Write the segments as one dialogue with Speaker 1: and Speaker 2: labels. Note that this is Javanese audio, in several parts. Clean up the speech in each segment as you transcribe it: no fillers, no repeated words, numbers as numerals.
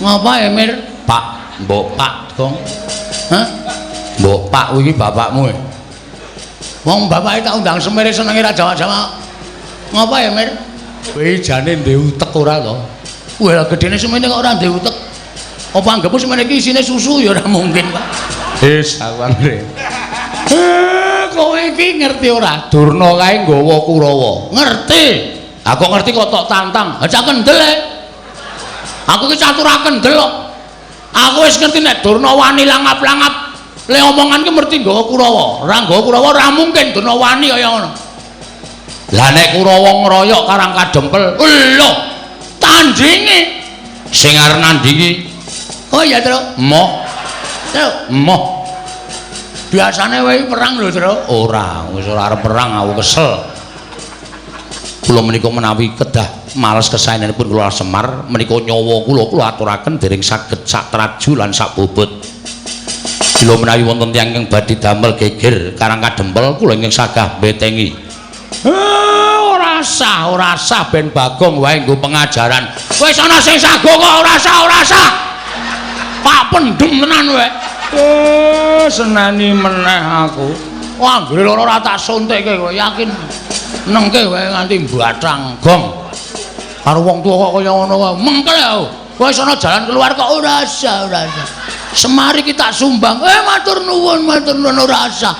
Speaker 1: Ngapa Emir?
Speaker 2: Pak, mbok Pak, Gong.
Speaker 1: Hah?
Speaker 2: Mbok Pak iki bapakmu.
Speaker 1: Wong bapake tak undang semere senenge ra Jawa-Jawa. Ngapa Emir?
Speaker 2: Kowe jane ndek utek ora to?
Speaker 1: Wah, gedene semene kok ora ndek utek. Apa anggapmu semene iki isine susu ya ora mungkin, Pak.
Speaker 2: Wis awake.
Speaker 1: Kowe iki ngerti ora?
Speaker 2: Durna kae nggawa Kurawa.
Speaker 1: Ngerti. Aku ngerti kok tok tantang. Aja kendel. Aku ki catur kendel kok. Aku wis ngerti nek Durna wani langap-langap. Le omongan ki mesti nggawa Kurawa. Ora nggawa Kurawa ora mungkin Durna wani kaya ngono. Lah nek Kurawa ngeroyok Karang Kadempel, lho, tandinge sing arep nandingi. Oh iya, Tru.
Speaker 2: Moh.
Speaker 1: Tru,
Speaker 2: Moh.
Speaker 1: biasane wae perang lho, Tru.
Speaker 2: Ora, wis ora arep perang aku kesel. Kula menika menawi kedah males kesaenanipun kula Semar, menika nyawa kula aturaken dereng saged sak traju lan sak bobot. Kula menawi wonten tiyang ingkang badhe damel geger Karang Kadempel, kula ingkang sagah betengi. Ora sah ben Bagong wae nggo pengajaran. Wis ana sing sago kok ora sah. Pak pendem tenan wae. Senani meneh aku. Wah, anggere loro ora tak suntikke kowe, yakin nengke wae nganti mbatang gong. Karo wong tuwa kok kaya ngono wae. Mengkel ya. Wis ana jalan keluar kok ora sah. Semari kita sumbang. Matur nuwun ora sah.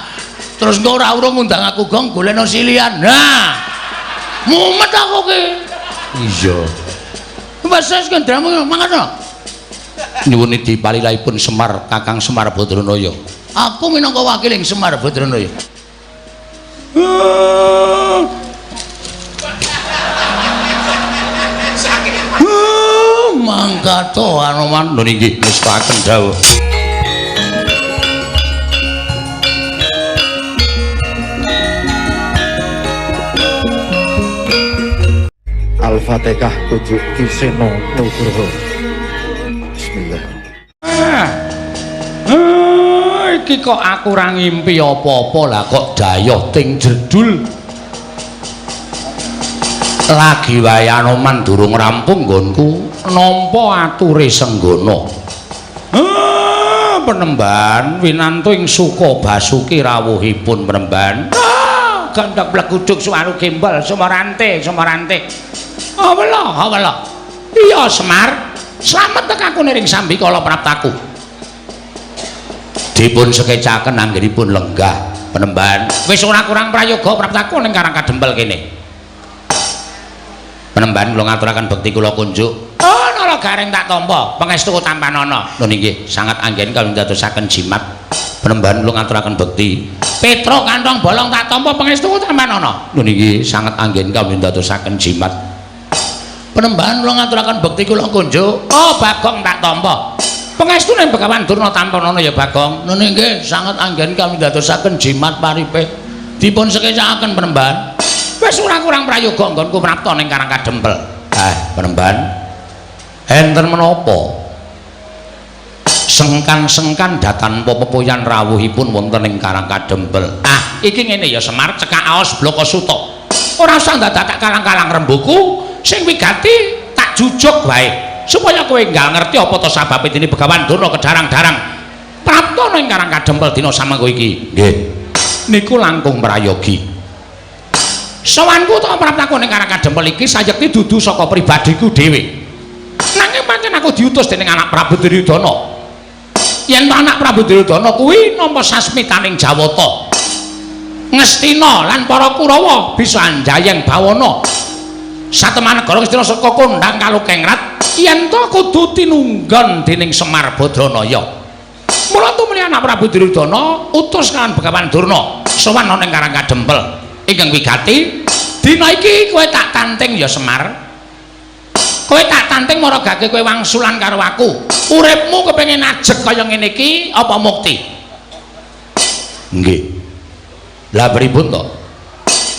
Speaker 2: Terus engko ora urung ngundang aku gong golekno silian. Nah. Mumet aku ki. Iya.
Speaker 1: Wes kendramu mangan.
Speaker 2: Nyuwun dipalilaipun Semar Kakang Semar Badranaya.
Speaker 1: Aku minangka wakiling Semar Badranaya. Mangkato Anoman
Speaker 2: Lho nggih ngestaken dawuh.
Speaker 3: Al-Fatihah tujuh Kiseno Nugroho. Bismillah.
Speaker 2: Iki kok aku ora ngimpi apa-apa lah kok dayoh ting jedul. Lagi wae Anoman durung rampung nggonku nampa ature senggana. Penemban winantu ing suka basuki rawuhipun penemban. Gandak blekuduk suwaru gembal Sumarante. Awala. Iya Semar, slamet tekaku ning Sambikala Praptaku. Dipun sekecaken anggenipun lenggah penemban. Wis ora kurang prayoga Praptaku ning Karang Kadempel kene. Penemban kula ngaturaken bekti kula kunjuk. Oh, nara gareng tak tampa, pangestu tampanana. Lho nggih, sangat anggen kawula dadosaken jimat. Penemban kula ngaturaken bekti. Petro kantong bolong tak tampa pangestu tampanana. Lho nggih, sangat anggen kawula dadosaken jimat. Penemban kula ngaturaken bekti kula kunjuk. Oh, Bagong tak tampa. Pangestu ning Begawan Durna tampanana ya Bagong. Lho nggih, sangat anggen kawula dadosaken jimat paripe. Dipun sekecakaken penemban. Wis ora kurang prayoga nggonku prapta ning Karang Kadempel. Penemban. Enten menapa? Sengkan-sengkan datan pepoyan rawuhipun wonten ing Karang Kadempel. Iki ngene ya Semar, cekak aos Bloko Suta. Ora usah dadak kalang-kalang rembuku, sing wigati tak jujuk wae. Supaya kowe enggal ngerti apa to sababe dene Begawan Durna kedarang-darang prapta ning Karang Kadempel dina samengko iki. Nggih. Niku langkung prayogi. Sowanku to praptaku ning Karang Kadempel iki sayekti dudu saka pribadiku dhewe. Nanging pancen aku diutus dening anak Prabu Duryudana. Yen anak Prabu Duryudana kuwi nampa sasmitaning Jawata. Ngestina lan para Kurawa bisa njayeng bawana. Sateman negara Ngestina saka kondhang kalukengrat yen to kudu tinunggon dening Semar Badranaya. Mula tumuli anak Prabu Duryudana utus kan Begawan Durna sowan ning Karang Kadempel. Ingkang wigati dina iki kowe tak tanting ya Semar. Kowe tak tanting maragake kowe wangsulan karo aku. Uripmu kepengin ajeg kaya ngene iki apa mukti? Nggih. Lah pripun to?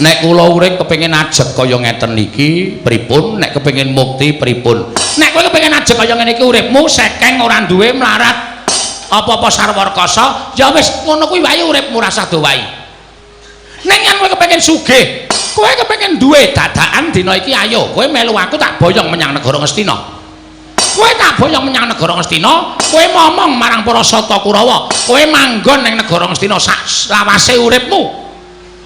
Speaker 2: Nek kula urip kepengin ajeg kaya ngeten iki pripun? Nek kepengin mukti pripun? Nek kowe kepengin ajeg kaya ngene iki uripmu sekeng ora duwe mlarat apa-apa sarwarkasa, ya wis ngono kuwi wae uripmu rasa dowahi. Ning yen kowe kepengin sugih, kowe kepengin duwe dadakan dina iki ayo, kowe melu aku tak boyong menyang negara Ngastina. kowe tak boyong menyang negara Ngastina, kowe momong marang para Sata Kurawa, kowe manggon ning negara Ngastina sak lawase uripmu.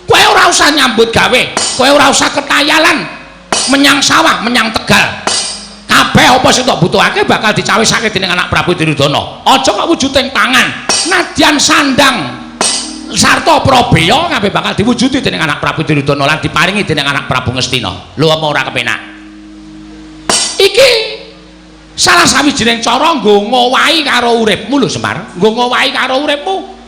Speaker 2: Kowe ora usah nyambut gawe, kowe ora usah ketayalan menyang sawah, menyang Tegal. Kabeh apa sing tak butuhake bakal dicawisake dening anak Prabu Duryudana. Aja kok wujuding tangan, nadyan sandang sarta Prabeya kabeh bakal diwujudi dening anak Prabu Duryudana lan diparingi dening anak Prabu Ngastina. Lho apa ora kepenak? Iki salah sawijining cara nggo ngowahi karo uripmu lho Semar, nggo ngowahi karo uripmu.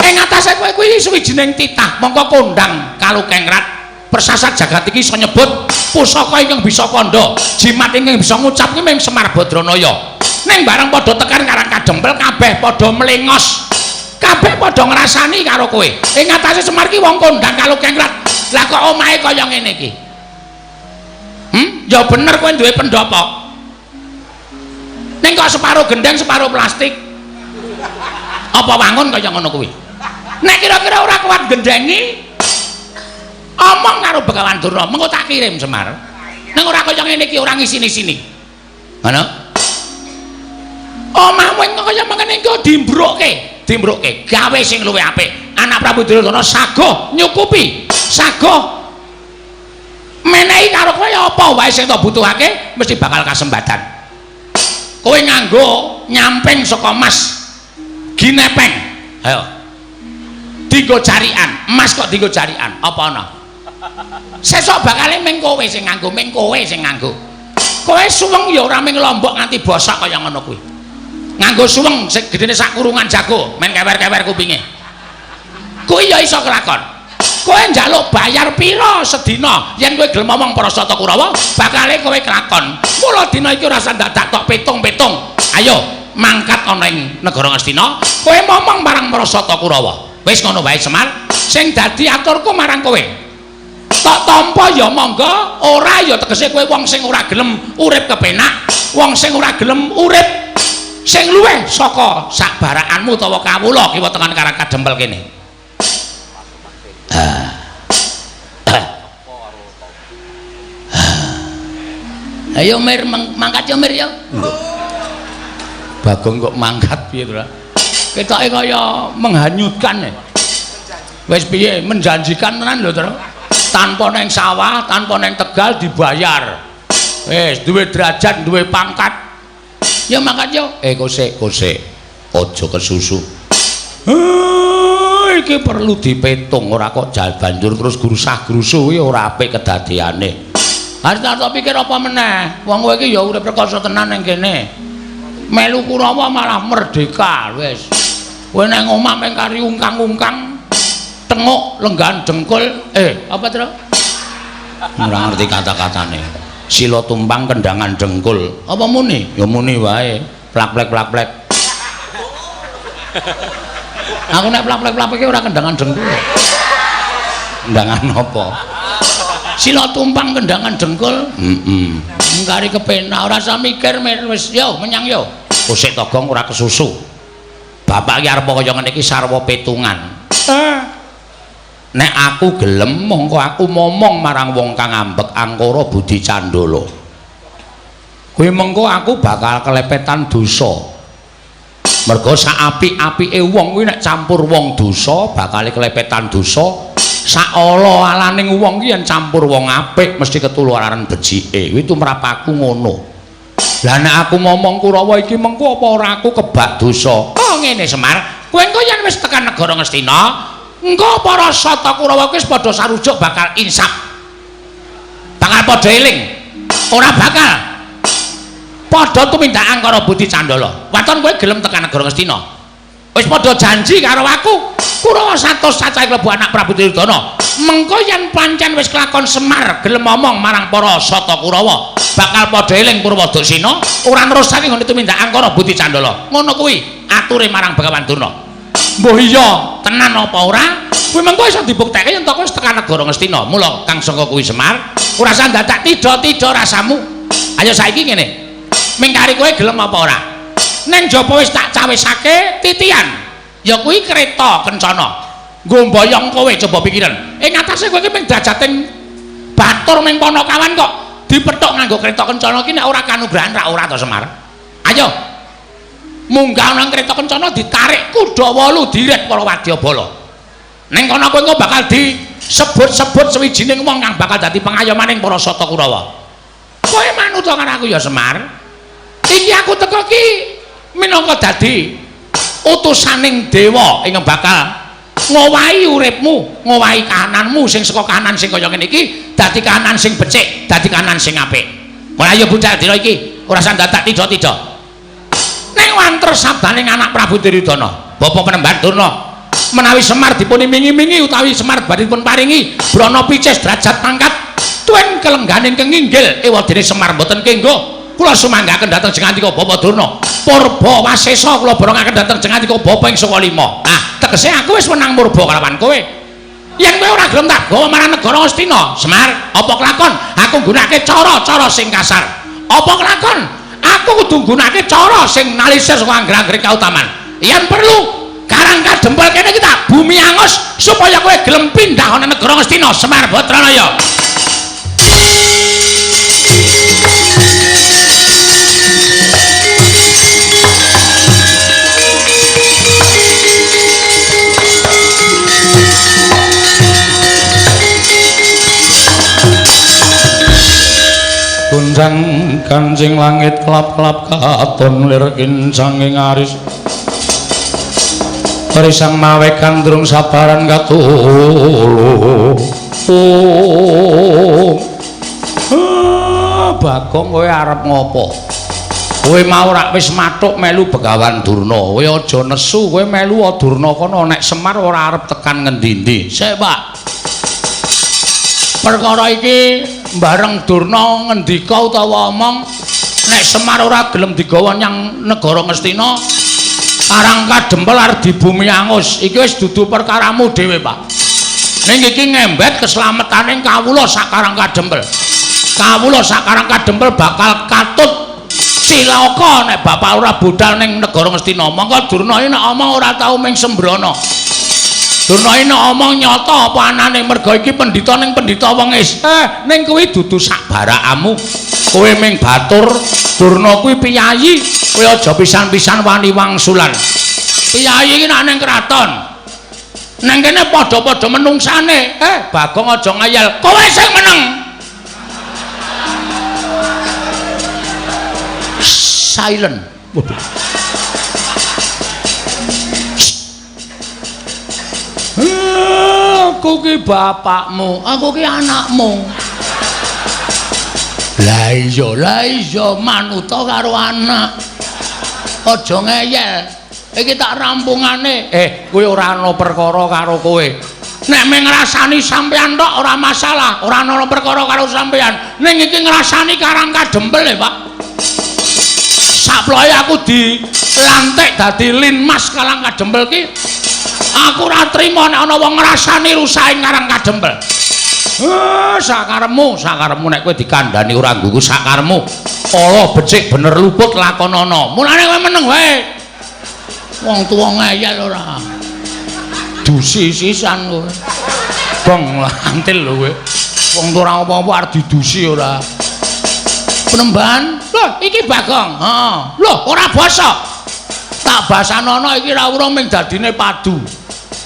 Speaker 2: Ing atase kowe kuwi sawijining titah, mongko kondang Kalukengrat. Persasat jagat iki iso nyebut pusaka ingkang bisa kandha, jimat ingkang bisa ngucap ki mung Semar Badranaya. Ning bareng padha tekan Karang Kadempel kabeh padha mlengos. Kabeh padha ngrasani karo kowe. Ing atase Semar ki wong kondang Kalukengrat. Lah kok omahe kaya ngene iki? Ya bener kowe duwe pendopo. Ning kok separo gendeng, separo plastik. Apa wangun kaya ngono kuwi? Nek kira-kira ora kuat gendengi, omong karo Begawan Durna, mengko tak kirim Semar. Ning ora kaya ngene iki, ora ngisini-sini. Ngono? Omahmu kaya mangkene engko dimbrukke, gawe sing luwih apik. Anak Prabu Duryudana saguh nyukupi, saguh menehi karo kowe apa wae sing tak butuhake mesti bakal kasembatan. Kowe nganggo nyamping saka emas ginepeng. Ayo. Dienggo jarikan, emas kok dienggo jarikan, apa ana? Sesuk bakale ming kowe sing nganggo, ming kowe sing nganggo. Kowe suweng ya ora ming lombok nganti bosok kaya ngono kuwi. Nganggo suweng sing gedene sak kurungan jago, men kewer-kewer kupinge. Kuwi ya iso kelakon. Kowe njaluk bayar pira sedina yen kowe gelem ngomong para Sata Kurawa, bakale kowe kelakon. Mula dina iki ora usah dadak tok petung-petung. Ayo mangkat ana ing negara Ngastina, kowe ngomong marang para Sata Kurawa. Wis ngono wae Semar, sing dadi aturku marang kowe. Tok tampa ya monggo, ora ya tegese kowe wong sing ora gelem urip kepenak, wong sing ora gelem urip sing luwih saka sakbarakanmu utawa kawula kiwa tekan Karang Kadempel kene. Ayo Mir mangkat ya Mir ya. Bagong kok mangkat piye to? Ketoke kaya menghanyutkan. Wis piye menjanjikan tenan lho, Tru. Tanpa neng sawah, tanpa neng Tegal dibayar. Wis duwe derajat, duwe pangkat. Ya mangkat yo. Kosek. Aja kesusu. Iki perlu dipetung ora kok banjur terus grusah-grusu kuwi ora apik kedadeane. Harus tak pikir apa meneh. Wong kowe iki ya urip rekoso tenan ning kene. Melu Kurawa malah merdeka wis. Kowe nang omah meng kari ungkang-ungkang tenguk lenggan dengkul apa Tru? Ora ngerti kata-katane. Sila tumpang kendangan dengkul. Apa muni? Ya muni wae. Plak-plek. Aku nek plak-plek iki ora kendangan dengkul. Kendangan apa? Sila tumpang kendangan dengkul. Ngkari kepenak ora usah mikir wis yo menyang yo. Kosek togong ora kesusu. Bapak iki arep kaya ngene iki sarwa petungan. Nek aku gelem mongko aku momong marang wong kang ambek angkara Budi Candala. Kuwi mengko aku bakal kelepetan dosa. Mergo sak apik-apike wong kuwi nek campur wong dosa bakal kelepetan dosa. Sak ala-alaning wong ki yen campur wong apik mesti ketularan becike. Kuwi tumrap aku ngono. Lah nek aku ngomong Kurawa iki mengko apa ora aku kebak dosa. Oh ngene Semar, kowe engko yen wis tekan negara Ngastina, engko para Sata Kurawa wis padha sarujuk bakal insaf. Bakal padha eling. Ora bakal padha tumindakan karo Budi Candala. Waton kowe gelem tekan negara Ngastina. Wis padha janji karo aku. Kurawa 100 cacahé klebu anak Prabu Duryudana. Mengko yen pancen wis kelakon Semar gelem ngomong marang para Sata Kurawa, bakal padha eling Purwodasena, ora nerusake ngene tumindakan karo Budi Candala. Ngono kuwi ature marang Begawan Durna. Mbah iya, tenan apa ora? Kuwi mengko iso dibuktekke yen to wis tekan negara Ngastina. Mula kang saka kuwi Semar, ora usah dadak tida-tida rasamu. Ayo saiki ngene. Mingkari kowe gelem apa ora? Ning jaba wis tak cawisake titian. Ya kuwi kereta kencana. Nggo mboyong kowe coba pikiran. Ing atase kowe iki ming drajating batur ming Panakawan kok dipethuk nganggo kreta kencana iki nek ora kanugrahan ra ora to Semar. Ayo. Munggah nang kreta kencana ditarik kuda 8 diret para wadyabala. Ning kono kowe bakal disebut-sebut sewijining wong kang bakal dadi pengayomaning para Sata Kurawa. Kowe manut karo aku ya Semar. Iki aku teko ki minangka dadi utusaning dewa ing bakal ngowahi uripmu, ngowahi kahananmu sing saka kahanan sing kaya ngene iki dadi kahanan sing becik, dadi kahanan sing apik. Mulai ayo bocah dina iki ora sandadak tida-tida. Ning wanter sabdaning anak Prabu Duryudana, Bapa Penemban Durna, menawi Semar dipun imingi-imingi utawi Semar badhe dipun paringi brana picis derajat pangkat tuwin kelengganing kenginggil ewadene Semar mboten kenggo kula sumanggaken dhateng Jengantika Bapa Durna Purba Wasesa kula borongaken dhateng Jengantika Bapa ing Sukalima. Tegese aku wis menang murba kalawan kowe. Yen kowe ora gelem tak gawa marang negara Astina, Semar, apa kelakon aku nggunakake cara-cara sing kasar. Apa kelakon aku kudu nggunakake cara sing nalisir saka angger-angger kautaman. Yen perlu Karang Kadempel kene iki tak bumi angus supaya kowe gelem pindah ana negara Astina, Semar Batranaya.
Speaker 1: Gunjang kancing langit kelap-kelap katon lir kincang ing aris Risang mawe kandrung sabaran katulu Bagong kowe arep ngopo? Kowe mau rak wis mathuk melu Begawan Durna. Kowe aja nesu, kowe melu Durna kono nek Semar ora arep tekan ngendi-endi. Sik, Pak. Perkara iki bareng Durna ngendika utawa omong nek Semar ora gelem digawa nyang negara Ngastina Karang Kadempel arep di bumi angus iki wis dudu perkaramu dhewe Pak ning iki ngembet keselametaning kawula sak Karang Kadempel kawula sak Karang Kadempel bakal katut cilaka nek bapak ora budal ning negara Ngastina monggo Durna iki nek omong ora tau ming sembrono Durna iki omong nyata apa anane merga iki pendhita ning pendhita wengis. Ning kuwi dudu sak barakamu. Kowe ming batur, Durna kuwi piyayi, kowe aja pisan-pisan wani wangsulan. Piyayi iki nek ning kraton. Nang kene padha-padha menungsane. Bagong aja ngayal. Kowe sing meneng. Silent. Aku ki bapakmu, aku ki anakmu. Lah iya manuta karo anak. Aja ngeyel. Iki tak rampungane. Kowe ora ana perkara karo kowe. Nek mung ngrasani sampean tok ora masalah, ora ana perkara karo sampean. Ning iki ngrasani Karang Kadempel Pak. Saploke aku dilantik dadi linmas Karang Kadempel ki. Aku ora trima nek ana wong ngrasani rusaking Karang Kadempel. Sakarepmu nek kowe dikandhani ora nggugu sakarepmu. Ala becik bener luput lakonana. Mulane kowe meneng wae. Wong tuwa ngeyel ora. Dusi sisan kowe. Bong lantil lho kowe. Wong tuwa ora apa-apa arep didusi ora. Penemban, lho iki Bagong. Lho ora basa. Tak basanono iki ra urung ming dadine padu.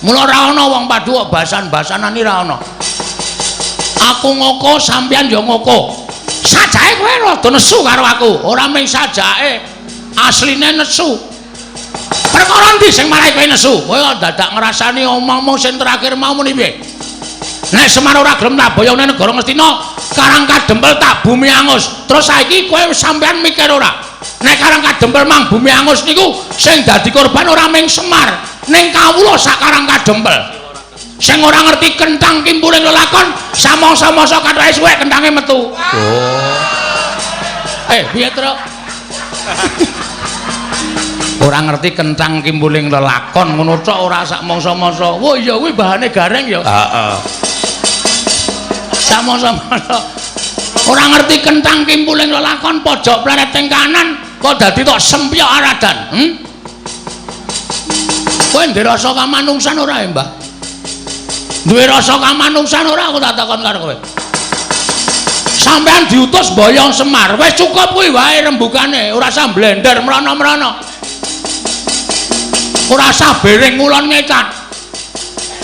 Speaker 1: Mula ora ana wong padu kok basan-basanan iki ra ana. Aku ngoko sampeyan ya ngoko. Sajake kowe rada nesu karo aku, ora ming sajake. Asline nesu. Perkara ndi sing marai kowe nesu? Kowe kok dadak ngrasani omongmu sing terakhir mau muni piye? Nek Semar ora gelem tak boyone negara Ngastina, Karang Kadempel tak bumi angus. Terus saiki kowe sampeyan mikir ora? Nek Karang Kadempel mang bumi angus niku sing dadi korban ora ming Semar, ning kawula sak Karang Kadempel. Sing ora ngerti kenthang kimpuling lelakon, samangsa-mangsa kathahe suwek kenthange metu. Piye, Truk? Ora ngerti kenthang kimpuling lelakon ngono tok ora sak mangsa-mangsa. Wah, iya kuwi bahane gareng ya. Heeh. Samangsa-mangsa ora ngerti kenthang kimpuling lelakon pojok pleret teng kanan kok dadi tok sempyok aradan. Kowe ndek rasa kamanungsan ora, Mbah? Duwe rasa kamanungsan ora aku tak takon karo kowe. sampean diutus Boyong Semar. Wis cukup kuwi wae rembugane, ora usah blender mrono-mrono. Ora usah bering ngulon ngecat.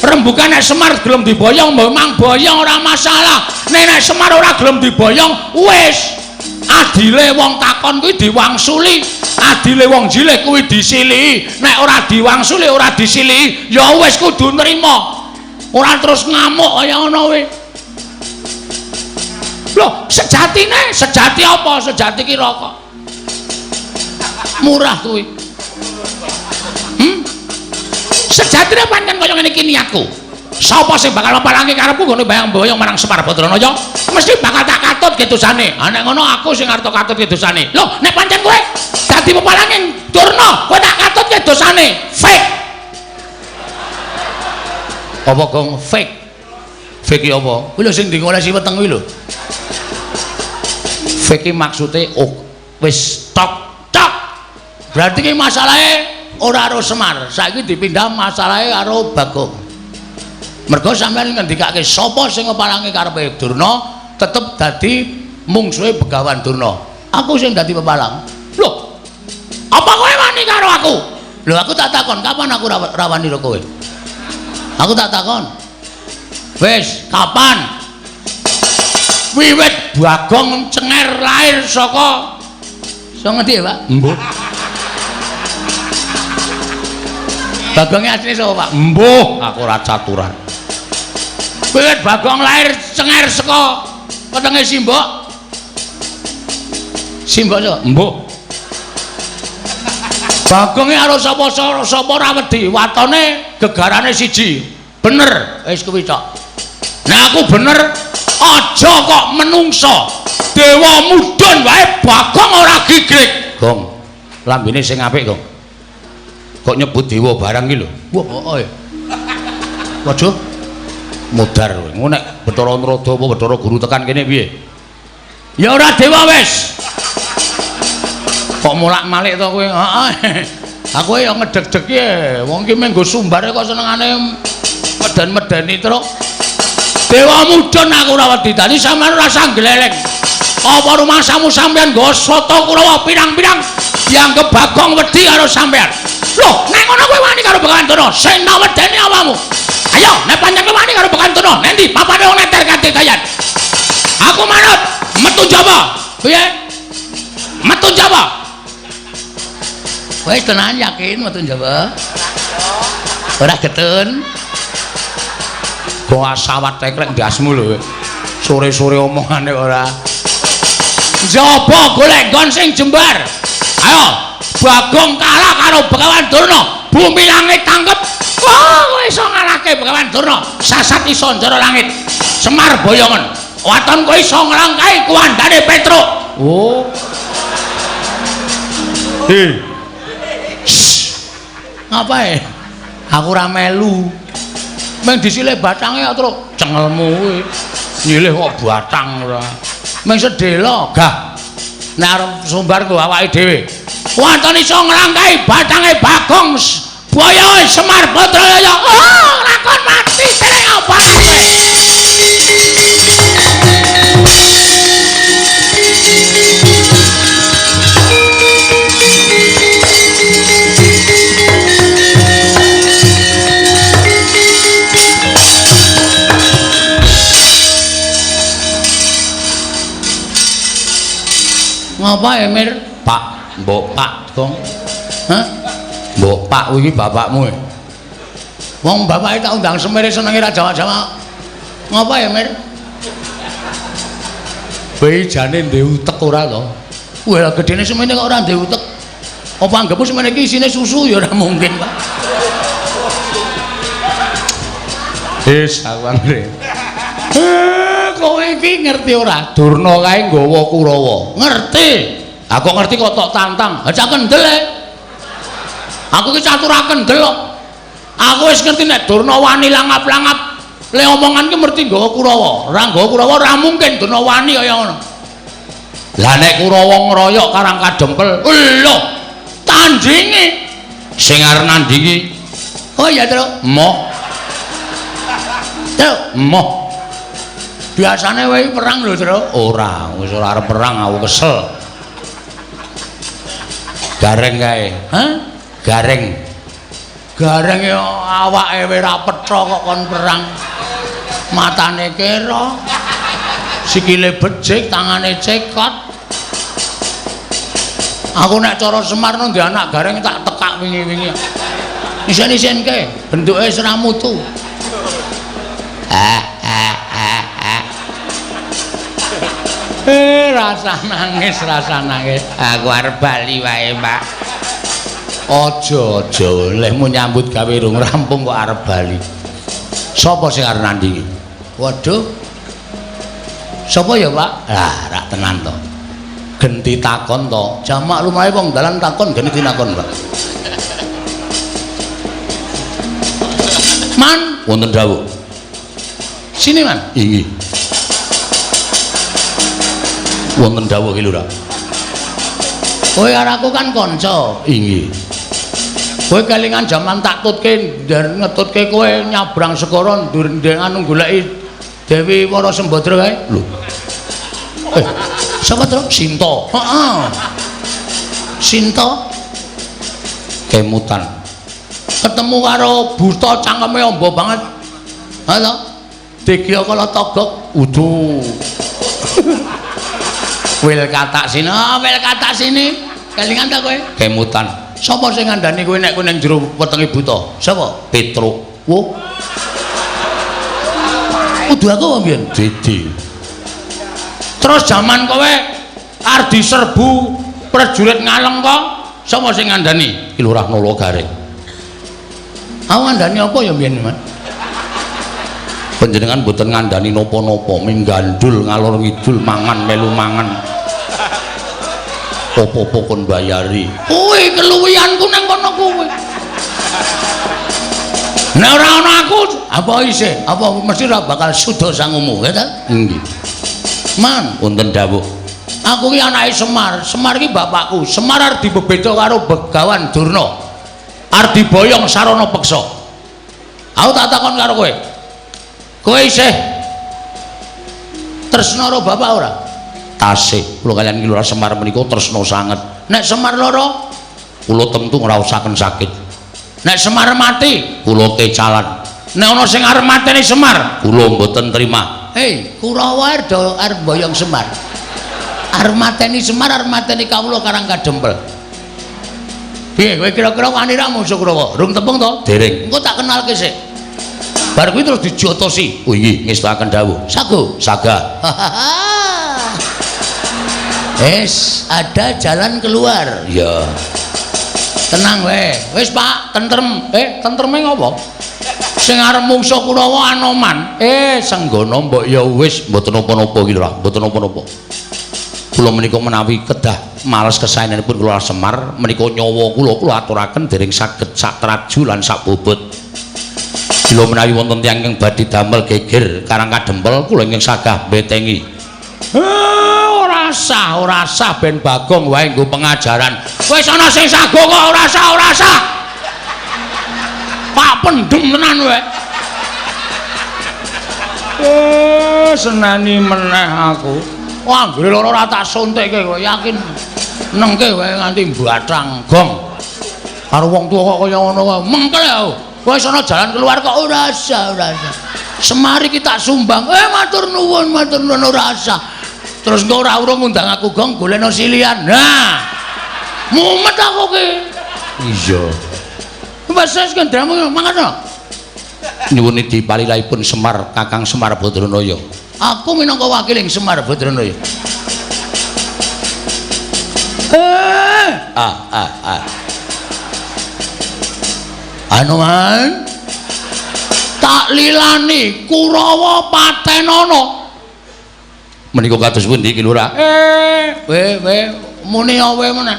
Speaker 1: Rembugan nek Semar gelem diboyong memang boyong ora masalah. Nek Semar ora gelem diboyong wis adile wong takon kuwi diwangsuli, adile wong jilih kuwi disilihi. Nek ora diwangsuli ora disilihi ya wis kudu nrimo. Ora terus ngamuk kaya ngono kuwi. Loh, sejati apa? Sejati ki rokok. Murah kuwi. Sejatine pancen kaya ngene iki niatku. Sapa sing bakal palangi karepku ngene bayang-boyong marang Semar Badranaya, mesti bakal tak katut ge dosane. Ha nek ngono aku sing arep katut ge dosane. Lho, nek pancen kowe dadi pepalangi Durna, kowe tak katut ge dosane. Fake. Apa gong fake? Fake iki apa? Kuwi lho sing dingolesi weteng kuwi lho. Fake iki maksude wis tok. Berarti ki masalahe ora karo Semar, saiki dipindah masalahe karo Bagong. Mergo sampeyan ngendikake sapa sing ngepalangi karepe Durna, tetep dadi mungsuhe Begawan Durna. Aku sing dadi pepalang. Loh, apa kowe wani karo aku? Lho aku tak takon, kapan aku rawani karo kowe? Aku tak takon. Wis, kapan? Wiwit Bagong Cenger lahir saka ngendi, Pak? Mbuh. Bagongnya asli sapa, Pak? Mbuh, aku ora caturan. Wiwit Bagong lahir Cenger saka wetenge Simbok. Simbok sapa? Mbuh. Bagongnya karo sapa ora wedi, watone gegarane siji. Bener, wis kuwi tok. Nah aku bener, aja kok menungso. Dewa mudhun wae Bagong ora gigrik. Gong, lambene sing apik, Gong. Kok nyebut dewa barang iki lho. Wah, waduh. Mudar kowe. Ngono nek Bathara Narada apa Bathara Guru tekan kene piye? Ya ora dewa wis. Kok mulak-malik to kowe? Heeh. Aku ya ngedeg-deg ya. Wong ki menggo sumbare kok senengane medan-medani truk. Dewa mudhun aku ora wedi. Dadi sampean ora usah gleleng. Apa rumangsamu sampean nggo soto Kurawa pirang-pirang dianggep Bagong wedi karo sampean. Loh, nek ngono kowe wani karo Begawan Durna, sing tak wedeni awamu. Ayo, nek pancen kowe wani karo Begawan Durna, nendi papane wong neter kanthi dayan. Aku manut, metu Jawa. Piye? Metu Jawa. Wis tenan yakin metu Jawa? Ora getun. Goa sawat tekrek ndasmu lho. Sore-sore omongane ora. Njaba golek nggon sing jembar. Ayo, Bagong kalah karo Begawan Durna, bumi langit tanggep. Wah, kowe iso ngalahke Begawan Durna, sasat iso njero langit. Semar boyongen, waton kowe iso nglangkai kuwandane Petruk. Oh. Ngapae? Aku ora melu. Meng disilih batange kok terus cengelmu kuwi. Nyilih kok batang ora. Meng sedhela, gah. Nek arep sumbar nggo awake dhewe. Wonten iso nglangkai batange Bagong Boyo Semar Badranaya. Oh, lakon mati tereng apa kowe? Ngapa Emir? Pak, mbok Pak, Gong. Hah? Mbok Pak iki bapakmu. Wong bapake tak undang semere senenge ra Jawa-Jawa. Ngapa Emir? Bayi jane ndek utek ora to? Wah, gedene semene kok ora ndek utek. Apa anggapmu semene iki isine susu ya ora mungkin, Pak. Sawangre. Kowe iki ngerti ora? Durna kae nggawa Kurawa. Ngerti. Aku ngerti kok tok tantang. Ha cak kendel e. Aku ki catur kendel kok. Aku wis ngerti nek Durna wani langap-langap. Le omongan ki mesti nggawa Kurawa. Ora nggawa Kurawa ora mungkin Durna wani kaya ngono. Lah nek Kurawa ngeroyok Karang Kadempel, lho, tandingi. Sing arep nandingi. Oh iya, Truk. Moh. Truk, moh. Biasane kowe perang lho, Tru.
Speaker 2: Ora, wis ora arep perang aku kesel. Gareng kae.
Speaker 1: Hah?
Speaker 2: Gareng.
Speaker 1: Gareng ya awake ora petha kok kon perang. Matane kira. Sikile becik, tangane cekot. Aku nek cara Semar no ndek anak gareng tak tekak wingi-wingi. Isen-isenke, bentuke ora mutu. Rasa nangis.
Speaker 2: Aku arep bali wae, Pak.
Speaker 1: Aja lehmu nyambut gawe rung rampung kok arep bali. Sapa sing arep nandingi? Waduh. Sapa ya, Pak? Lah, rak tenan to. Genti takon to. Jamak lumahe wong dalan takon genti takon, Pak. Man,
Speaker 2: Wonten dawuh.
Speaker 1: sini, Man.
Speaker 2: Inggih. Wonten dawuh iki lho, Ra.
Speaker 1: Kowe karo aku kan kanca.
Speaker 2: Inggih.
Speaker 1: Kowe kelingan jaman tak tutke dan ngetutke kowe nyabrang segara anu goleki Dewi Wara Sembadra kae.
Speaker 2: Lho.
Speaker 1: Sapa to? Sinta. Heeh. Sinta
Speaker 2: Kemutan.
Speaker 1: ketemu karo buta cangkeme amba banget. Halo. Degya kala togok. Udu. Wil katak sini. Kelingan ta kowe?
Speaker 2: Kemutan.
Speaker 1: Sapa sing ngandani kowe nek kowe ning jero wetenge buta? Sapa?
Speaker 2: Petruk.
Speaker 1: Wo. Kudu aku apa mbiyen?
Speaker 2: Didi.
Speaker 1: Terus jaman kowe arep diserbu prajurit Ngalengka, sapa sing ngandani?
Speaker 2: Ki Lurah Nala Gareng.
Speaker 1: Aku ngandani apa ya mbiyen, Mas?
Speaker 2: Panjenengan mboten ngandani napa-napa, minggandul ngalor ngidul mangan melu mangan. Apa-apa kon bayari.
Speaker 1: Kowe keluwihanku nang kono kowe. Nek ora ana aku, apa isih? Apa mesti ora bakal suda sangumu, ya ta?
Speaker 2: Inggih.
Speaker 1: Man,
Speaker 2: Wonten dawuh.
Speaker 1: aku ki anake Semar. Semar ki bapakku. Semar arep dibebeda karo Begawan Durna. Arep diboyong sarana peksa. Aku tak takon karo kowe. Kowe isih tresna karo bapak ora?
Speaker 2: Tasih kula kaliyan Ki Lurah Semar menika tresna sanget.
Speaker 1: Nek Semar lara,
Speaker 2: Kula tentu ngraosaken sakit.
Speaker 1: nek Semar mati,
Speaker 2: Kula kecalan.
Speaker 1: nek ana sing arep mateni Semar,
Speaker 2: Kula mboten trima.
Speaker 1: hei, Kurawa arep boyong Semar. Arep mateni Semar, arep mateni kawula Karang Kadempel. Piye, kowe kira-kira wani ra musuh Kurawa? Rung tepung to?
Speaker 2: Dereng.
Speaker 1: Engko tak kenalke sik. Bar kuwi terus dijotosi.
Speaker 2: Oh nggih, ngestaken dawuh.
Speaker 1: Sago.
Speaker 2: Sagah.
Speaker 1: Ada jalan keluar.
Speaker 2: Ya.
Speaker 1: Tenang wae. Wis Pak, tentrem. Tentreme ngopo? Sing arep mungsuh Kurawa Anoman.
Speaker 2: Senggana mbok ya wis mboten napa-napa Ki Lurah, mboten napa-napa. Kula menika menawi kedah males kesaenanipun Kula Semar menika nyawa kula aturaken dereng saged sak traju lan sak bobot. Bila menawi wonten tiyang ingkang badhe damel geger Karang Kadempel kula ingkang sagah betengi.
Speaker 1: Ora sah ben Bagong wae nggo pengajaran. Wis ana sing sago kok ora sah. Pak pendem tenan wae. Senani meneh aku. Wah, anggere lara ora tak suntikke kok yakin nengke wae nganti mbathang gong. Karo wong tuwa kok kaya ngono wae. Mengkel aku. Wis ana jalan keluar kok ora sah. Semari kita sumbang. Matur nuwun ora sah. Terus engko ora urung ngundang aku gong golekno silian. Nah. Mumet aku ki.
Speaker 2: Iya.
Speaker 1: Wes kendramu mangan.
Speaker 2: Nyuwun dipalilahipun Semar Kakang Semar Badranaya.
Speaker 1: Aku minangka wakiling Semar Badranaya. Anoman tak lilani Kurawa patenana.
Speaker 2: Menika kados pundi Ki Lurah?
Speaker 1: Muni awe meneh.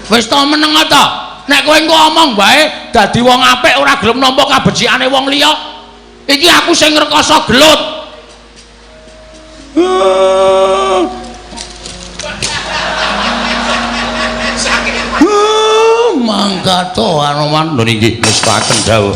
Speaker 1: Wis ta meneng ta? Nek kowe engko omong bae dadi wong apik ora gelem nampa kabecikane wong liya. Iki aku sing ngrekoso gelut. Mangkato Anoman.
Speaker 2: Lho nggih ngestaken dawuh.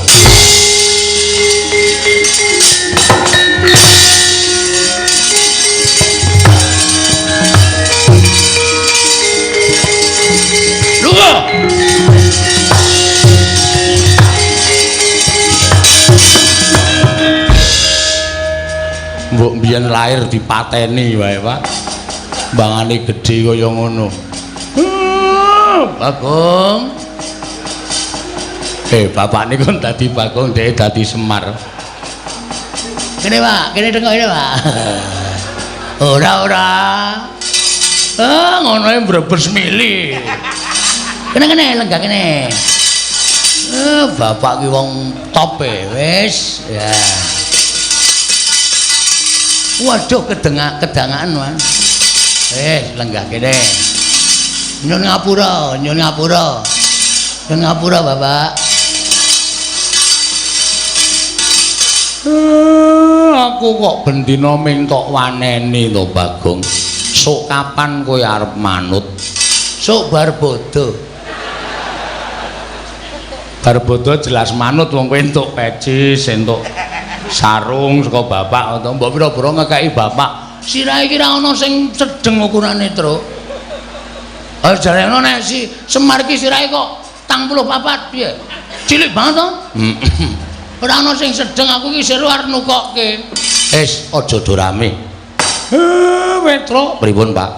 Speaker 1: Mbok mbiyen lahir dipateni wae, Pak. Bangane gedhe kaya ngono. Bagong. Bapak niku dadi Bagong, dhek dadi Semar. Kene, Pak, kene tengok ini, Pak. Ora. Ngono ae mbrebes mili. Kene lenggah kene. Bapak ki wong top wis, ya. Waduh kedangaan, Wan. Lenggah kene. Nyun ngapura, Bapak. Aku kok bendina mintok waneni to, Bagong. Sok kapan kowe arep manut? Sok bar bodho. Bar bodho jelas manut wong kowe entuk pecis, entuk sarung saka bapak utawa mbok pira-pira ngekeki bapak. Sirahe iki ra ana sing sedeng ukurane, Truk. Jare ngono nek si Semar iki sirahe kok 84 piye? Cilik banget to? Ora ana sing sedeng, aku iki seru arep nukokke. Aja do rame. Truk. Pripun, Pak?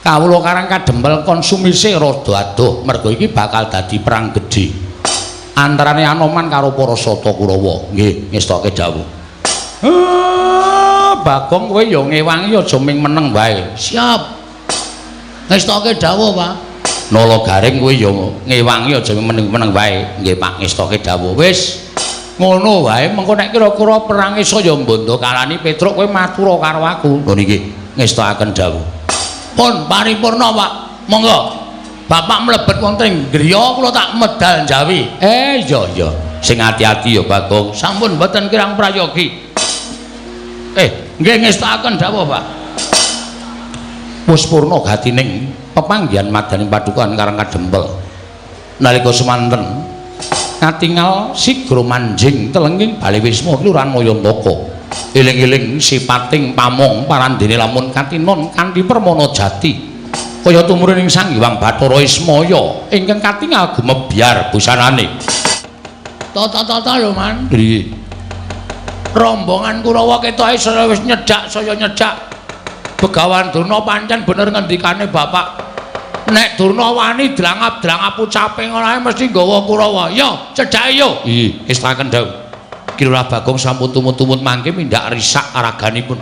Speaker 1: Kawula Karang Kadempel konsumise rada adoh, mergo iki bakal dadi perang gedhe antarane Anoman karo para Sata Kurawa. Nggih, ngestoke dawuh. Bagong kowe ya ngewangi aja ming meneng wae. Siap. Ngestoke dawuh, Pak. Nala Garing kowe ya ngewangi aja ming meneng wae. Nggih, Pak, ngestoke dawuh. Wis ngono wae, mengko nek kira-kira perang saya mbondo kalani Petruk kowe matura karo aku. Lho niki ngestokaken dawuh. Pun paripurna, Pak. Monggo. Bapak mlebet wonten ing griya kula tak medal njawi. Iya. Sing ati-ati ya, Bagong. Sampun mboten kirang prayogi. Nggih ngestokaken dawuh, Pak. Wis purna gatining pepanggihan madaning padukan Karang Kadempel. Nalika semanten katingal sigra manjing telenging Baliwisma Kelurahan Mayantaka. Eling-eling sipating pamong parandene lamun katinon kanthi permana jati. Kaya tumurun ing Sang Hyang Bathara Ismaya ingkang katingal gumebyar busanane. Tata lho, Man. Nggih. Rombongan Kurawa ketoke wis nyedak saya nyedak. Begawan Durna pancen bener ngendikane Bapak. Nek Durna wani drangap-drangap ucape ngono ae mesti nggawa Kurawa. Yo, cedhake yo. Nggih, istaken dawuh. Kilurah Bagong sampun tumut-tumut mangke mindak risak araganipun.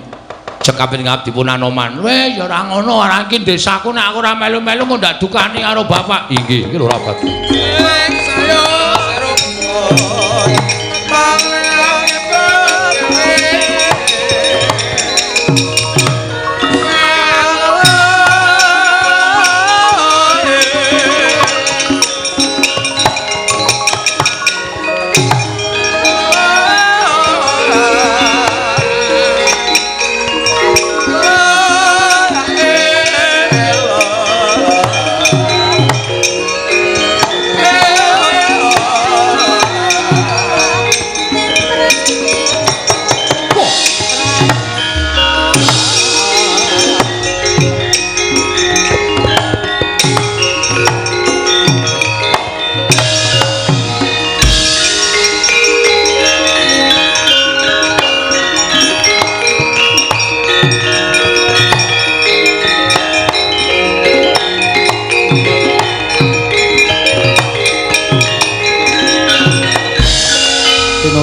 Speaker 1: Cekaping ngabdipun Anoman. Weh, ya ora ngono, ora iki desaku nek aku ora melu-melu kok ndak dukani karo Bapak. Inggih, Kilurah Bagong. Sayo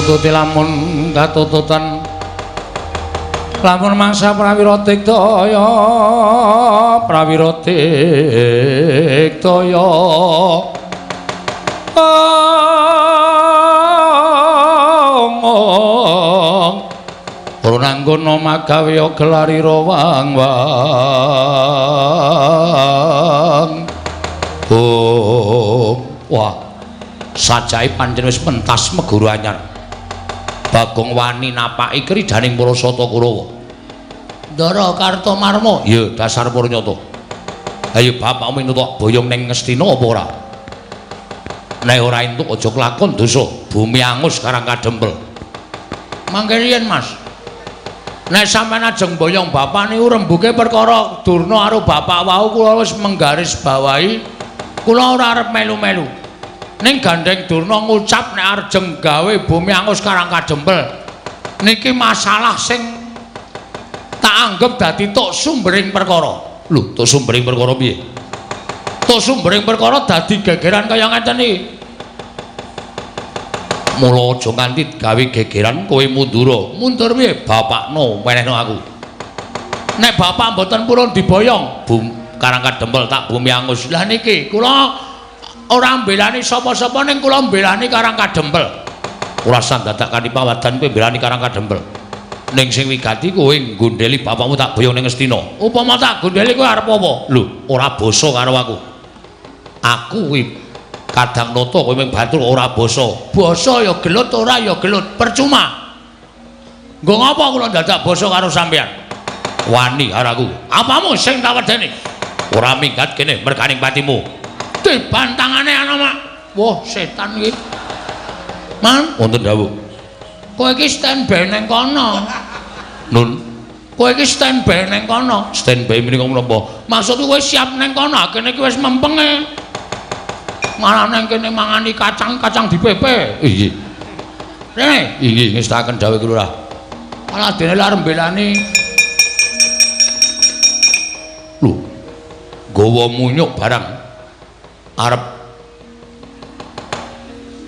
Speaker 1: tututi lamun katututan lamun mangsa prawira tiktaya ora nanggono magawe gelarira wang-wang. Wah, sajae pancen wis pentas meguru anyar. Bagong wani napaki kridaning para Sata Kurawa. Ndara Kartamarma, ya dasar Purnyata. Ayo bapakmu entuk boyong ning Ngastina apa ora? Nek ora entuk aja kelakon dosa. Bumi angus Karang Kadempel. Mangke riyen, Mas. Nek sampean ajeng boyong bapak niku rembuge perkara Durna karo bapak wau kula wis menggaris bawahi kula ora arep melu-melu. Ning Gandeng Durna ngucap nek arep gawe bumi angus Karang Kadempel. Niki masalah sing tak anggap dadi tok sumbering perkara.
Speaker 2: Lho, tok sumbering perkara piye?
Speaker 1: Tok sumbering perkara dadi gegeran kaya ngeten iki.
Speaker 2: Mula aja nganti gawe gegeran kowe mundur.
Speaker 1: Mundur piye?
Speaker 2: Bapakno menehno aku.
Speaker 1: Nek bapak mboten purun diboyong,
Speaker 2: Karang Kadempel tak bumi angus.
Speaker 1: lah niki kula ora mbelani sapa-sapa ning kula mbelani Karang Kadempel.
Speaker 2: Ora sandadak kanthi pawadan kowe mbelani Karang Kadempel. Ning sing wigati kowe nggondheli bapakmu tak boyong ning Ngastina.
Speaker 1: Upama tak gondheli kowe arep apa?
Speaker 2: Lho, ora basa karo aku. Aku kuwi kadang nata kowe mung batur ora basa.
Speaker 1: Basa ya gelut ora ya gelut, percuma. Nggo ngapa kula dadak basa karo sampean?
Speaker 2: Wani karo aku.
Speaker 1: Apamu sing tak wedeni?
Speaker 2: Ora minggat kene merganing patimu.
Speaker 1: Dibantangane ana mak. Wah, setan iki. Man,
Speaker 2: Wonten dawuh.
Speaker 1: kowe iki standby ning kono.
Speaker 2: Nun,
Speaker 1: Kowe iki standby ning kono.
Speaker 2: standby menika menapa?
Speaker 1: Maksudku kowe siap ning kono, kene iki wis mempenge. Malah nang kene mangani kacang-kacang dipepe.
Speaker 2: Iya.
Speaker 1: Rene,
Speaker 2: Inggih ngestaken dawuh kula.
Speaker 1: malah dene arep mbelani.
Speaker 2: Lho. Gawa munyuk barang arep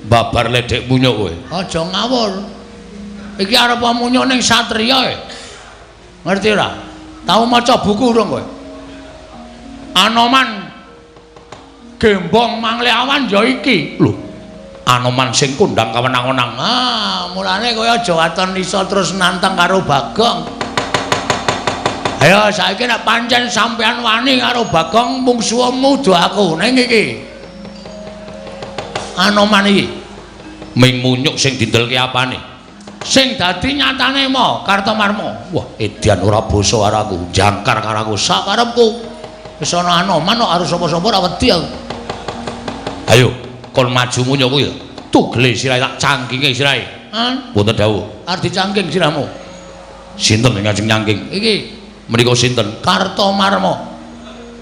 Speaker 2: babar ledek munyuk kowe.
Speaker 1: Aja ngawur. Iki arep munyuk ning satriya. Ngerti ora? Tau maca buku urung kowe? Anoman Gembong Mangleawan ya iki.
Speaker 2: Lho. Anoman sing kondang kawenang-wenang.
Speaker 1: Ah, mulane kowe aja waton iso terus nantang karo Bagong. Ayo saiki nek pancen sampean wani karo Bagong mungsuhmu do aku ning iki. Anoman iki
Speaker 2: Ming munyuk sing dindelke apane?
Speaker 1: sing dadi nyatane mo Kartomarma.
Speaker 2: Wah, edian ora basa karo aku, jangkar karo aku.
Speaker 1: Sakarepku wis ana Anoman kok arep sapa-sapa ora wedi aku.
Speaker 2: Ayo, kon maju munyuk kuwi. Tugele sirahe tak cangkinge sirahe.
Speaker 1: Hah?
Speaker 2: Wonten dawuh.
Speaker 1: Arep dicangking sirahmu.
Speaker 2: Sinten sing ngajeng nyangking?
Speaker 1: Iki
Speaker 2: Menika sinten?
Speaker 1: Kartomarma.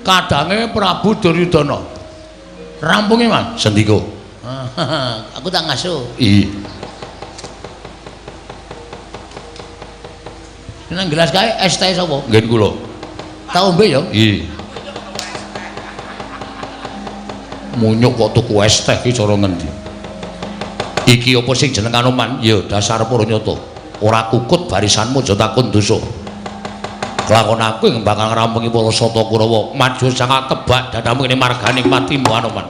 Speaker 1: Kadange Prabu Duryudana. Rampunge, Mas.
Speaker 2: Sendika.
Speaker 1: Aku tak ngasuh.
Speaker 2: Iya.
Speaker 1: Nang gelas kae es teh sapa?
Speaker 2: Nggen kula.
Speaker 1: Tak ombe ya.
Speaker 2: Iya. Munyuk kok tuku es teh iki cara ngendi? Iki apa sing jeneng Anoman? Ya dasar Puranyata. Ora kukut barisanmu aja takon dosa. Kelakon aku yang bakal ngrampungi para sata Kurawa. Maju sangat tebak dadamu ini marganing matimu Anoman.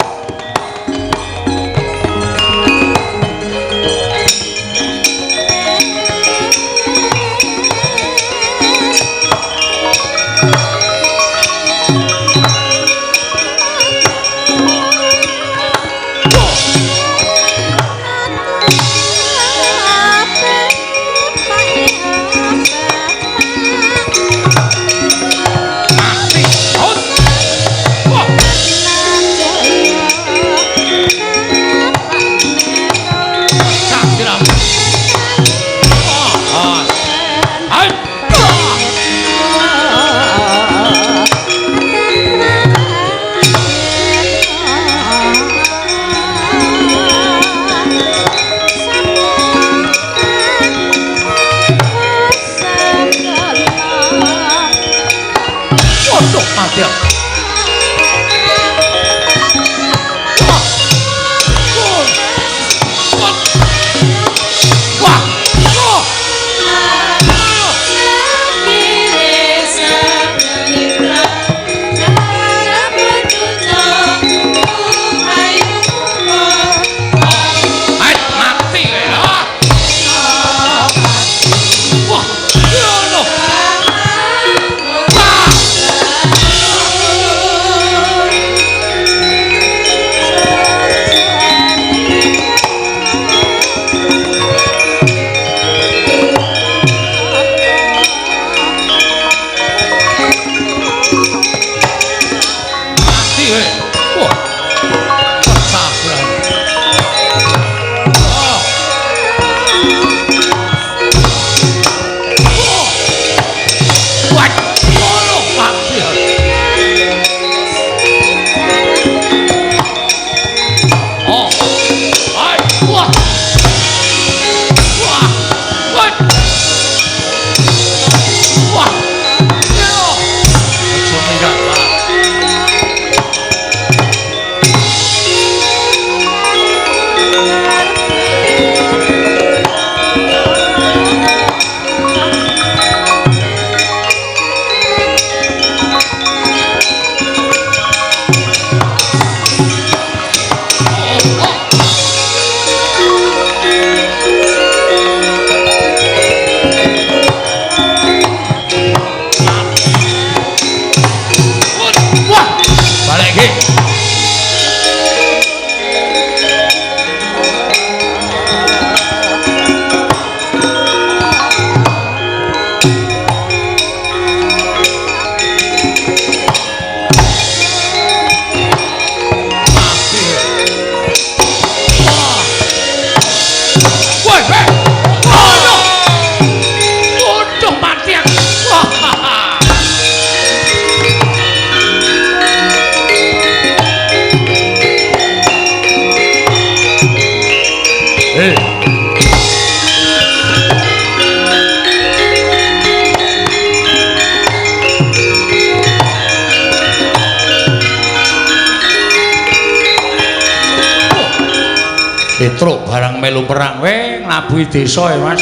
Speaker 2: Petruk barang melu perang we nglabuhi desa ya Mas.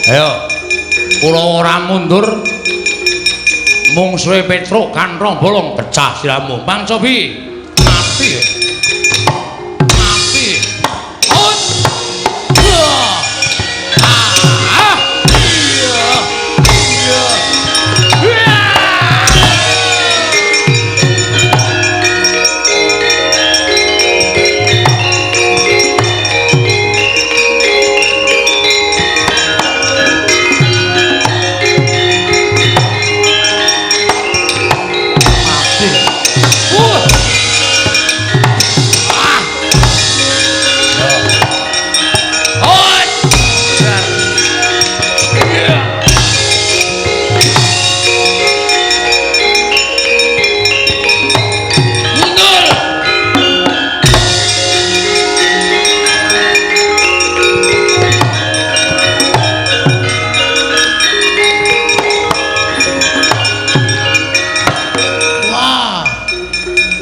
Speaker 2: Ayo. Kula ora mundur. Mungsuhe Petruk kanthong bolong pecah siramu. Mangsa bi. Mati. Mati. Hot. Ah. Iya. Iya.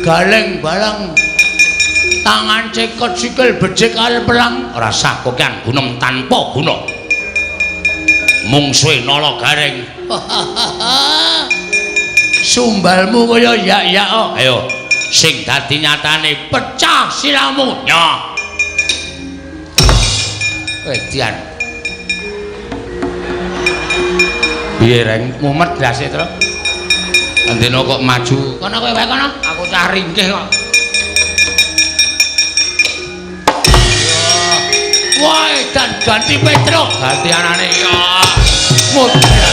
Speaker 2: Galeng balang tangan cekot sikil becik kal pelang ora sah kokean gunem tanpa guna mungsuhe nala gareng sumbalmu kaya yak-yak ayo sing dadi nyatane pecah siramu nya wedian piye reng mumet dase terus Andino kok maju. Kono kowe wae kono. Aku cah ringkih kok. Wah, dan ganti Petruk. Ganti anane ya. Mudah.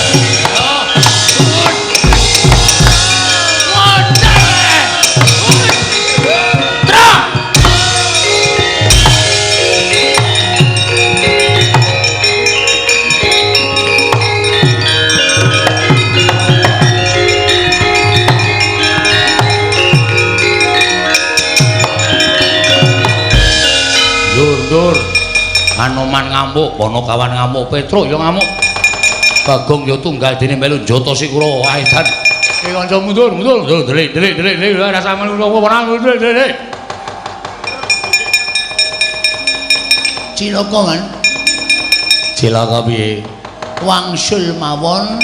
Speaker 2: Dur, Anoman ngamuk, Ponokawan ngamuk, Petruk ya ngamuk. Bagong ya tunggal dene melu njoto si Kurawa edan. Iki kanca mundur, delik rasa melu apa delik. Cilaka kan? Cilaka piye? Wangsul mawon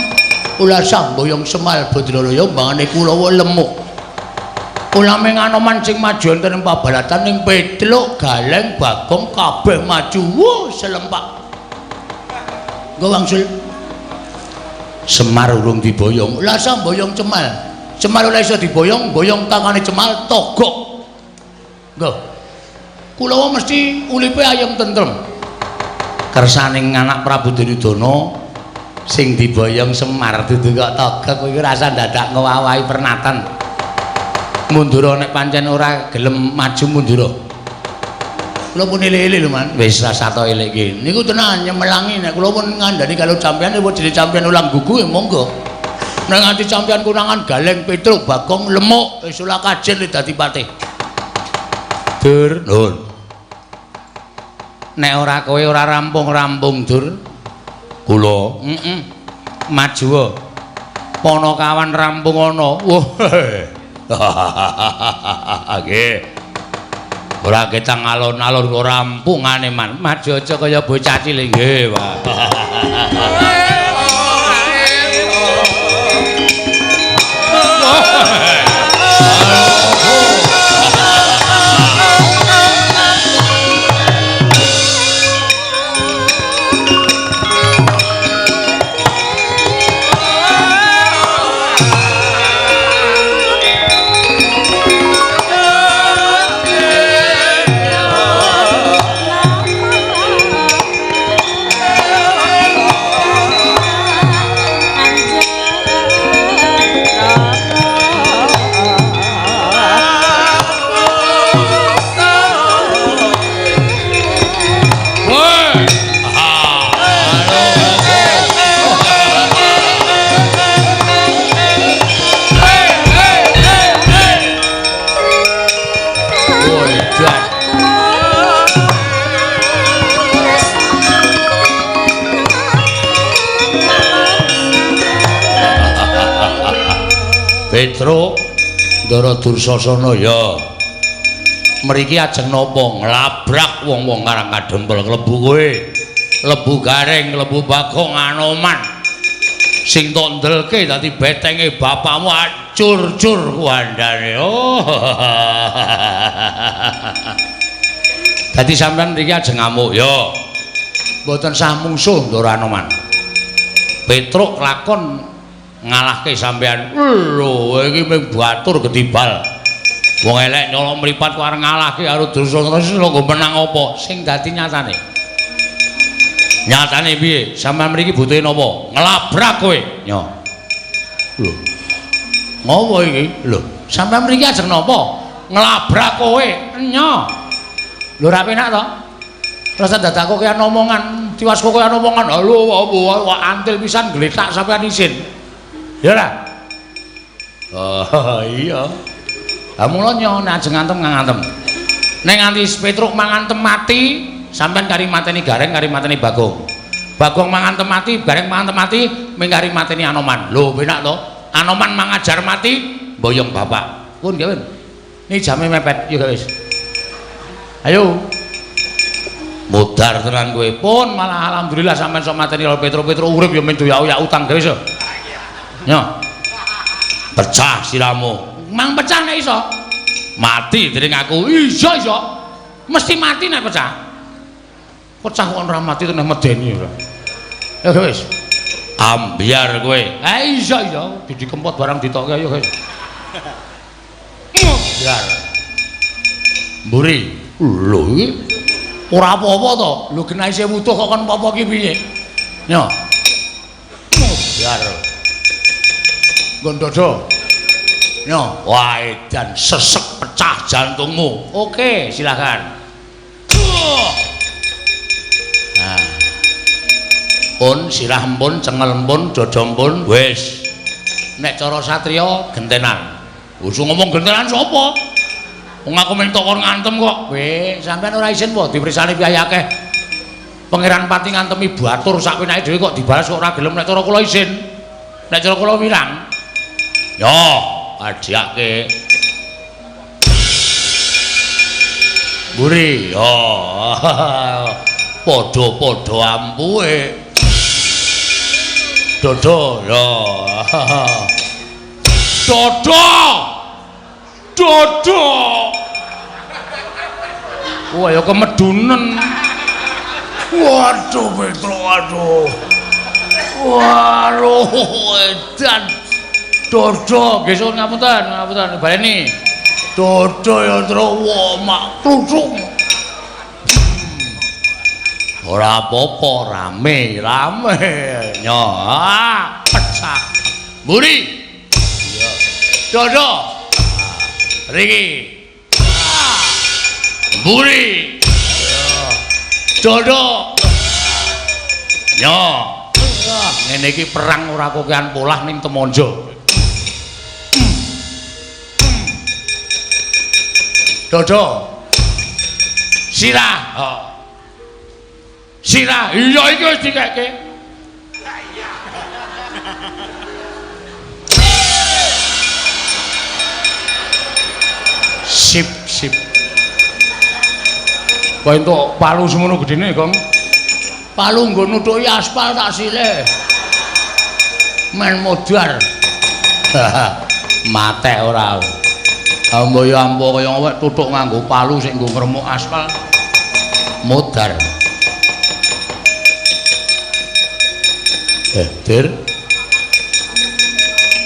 Speaker 2: ulah samboyong Semal Badralaya mbangane Kurawa lemuk. Ulame Anoman sing maju wonten ing pabalatan ning Petruk, Galeng, Bagong kabeh maju. Wah, selempak. Nggo wangsul. Semar urung diboyong. Lah samboyong Cemal. Semar ora iso diboyong, boyong tangane Cemal togok. Nggo. Kulawa mesti ulipe ayem tentrem. Kersaning anak Prabu Duryudana sing diboyong Semar dudu kok togok kuwi rasa dadak ngowahi pernatan. Mundura nek pancen ora gelem maju mundura. Kula pun elek-elek lho, Man. Wis rasa to elek iki. Niku tenan nyemelangi nek kula pun ngandani kalau sampeyan apa jenenge sampeyan ulang gugu ya monggo. Nek nganti sampeyan kunangan Galeng, Petruk, Bagong lemuk wis ora kajen dadi patih. Dur, Nur. Nek ora kowe ora rampung-rampung, Dur. Kula, maju. Ponokawan rampung ana. Wah. Nggih. Ora ketang alon-alon kok rampungane man. Maju aja kaya bocah cilik nggih, Pak. Ndara Dursasana ya. Mriki ajeng napa nglabrak wong-wong Karang Kadempel klebu kowe. Lebu Garing, klebu Bagong Anoman. Sing tok ndelke dadi betenge bapakmu acur-cur kuandane. Oh. Dadi sampean mriki ajeng ngamuk ya. Mboten sah mungsuh Ndara Anoman. Petruk lakon ngalahke sampean. Lho, iki mung batur gedibal. Wong elek nyolong mripat kok arep ngalahke karo Dursasana kok menang apa? Sing dadi nyatane. Nyatane piye? Sampeyan mriki butuhe napa? Nglabrak kowe. Nyo. Lho. Ngopo iki? Lho, sampeyan mriki ajeng napa? Nglabrak kowe. Nyo. Lho ra penak to? Rasa dadakku kaya omongan, tiwasku kaya omongan. Lho, apa antil pisan gletak sampeyan isin. Ya ora? Oh, iya. Lah mula nyo nek ajeng ngantem. Nek nganti Petruk mangantem mati, sampean kari mateni Gareng, kari mateni Bagong. Bagong mangantem mati, Gareng mangantem mati, ming kari mateni Anoman. Lho, penak to? Anoman mangajar mati, mboyong bapak. Pun nggih, Pun. Niki jame mepet, yo wis. Ayo. Modar tenan kowe. Pun malah alhamdulillah sampean sok mateni Petruk urip yo men doyak utang dhewe iso. Nyo. Pecah siramu. Mang pecah nek iso. Mati dening aku. Iso. Mesti mati nek pecah. Pecah kok ora mati tenan medeni ora. Ya wis. Ambiar kowe. Iso. Didi kempot barang ditokke ayo guys. Ambiar. Mburi. Lho iki ora apa-apa to. Lho genah isih wutuh kok kon apa iki piye? Nyo. Ambiar. Gondodo. Nyo, wah edan sesek pecah jantungmu. Oke, silakan. Nah. Pun sirah empun, cengel empun, dada empun, wis. Nek cara satriya gentenan. Usung ngomong gentenan sapa? Wong aku mentok kon ngantem kok. Weh, sampean ora isin apa diprisani piye akeh. Pangeran Pati ngantemi batur sak penake dhewe kok dibalas kok ora gelem nek cara kula isin. Nek cara kula wirang. Yo. Adiake Buri padha-padha ampuhe dodo ya dodo wah ya kemedunen waduh Petro waduh edan dodo gesuk ngapunten baleni dodo ya terus mak trusuk ora apa-apa rame nyo pecah Buri iya dodo riki Buri dodo nyo ngene iki perang ora kokean polah ning Temonjo. Dodo sirah sirah iya iki wis dikeke sip kok entuk palu semono gedene Kong palu nggo nutuki aspal tak sile men modar mate ora ambo ya ambo kaya awak tutuk nganggo palu sing nggo ngremuk aspal modar Dir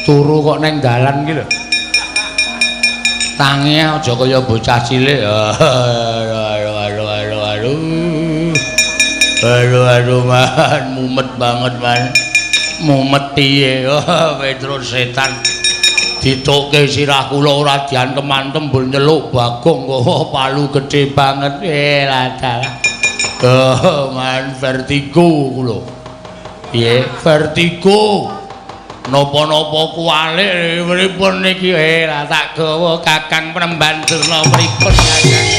Speaker 2: turu kok neng dalan iki lho tangi aja kaya bocah cilik aduh man mumet banget man mumet piye Petrus setan ditukke sirah kula ora diantem-antem mbul nyeluk Bagong kok palu gedhe banget ladalah man vertigo kula piye vertigo napa-napa kuwalik pripun niki lah tak gawa Kakang Penemban Durna pripun Kakang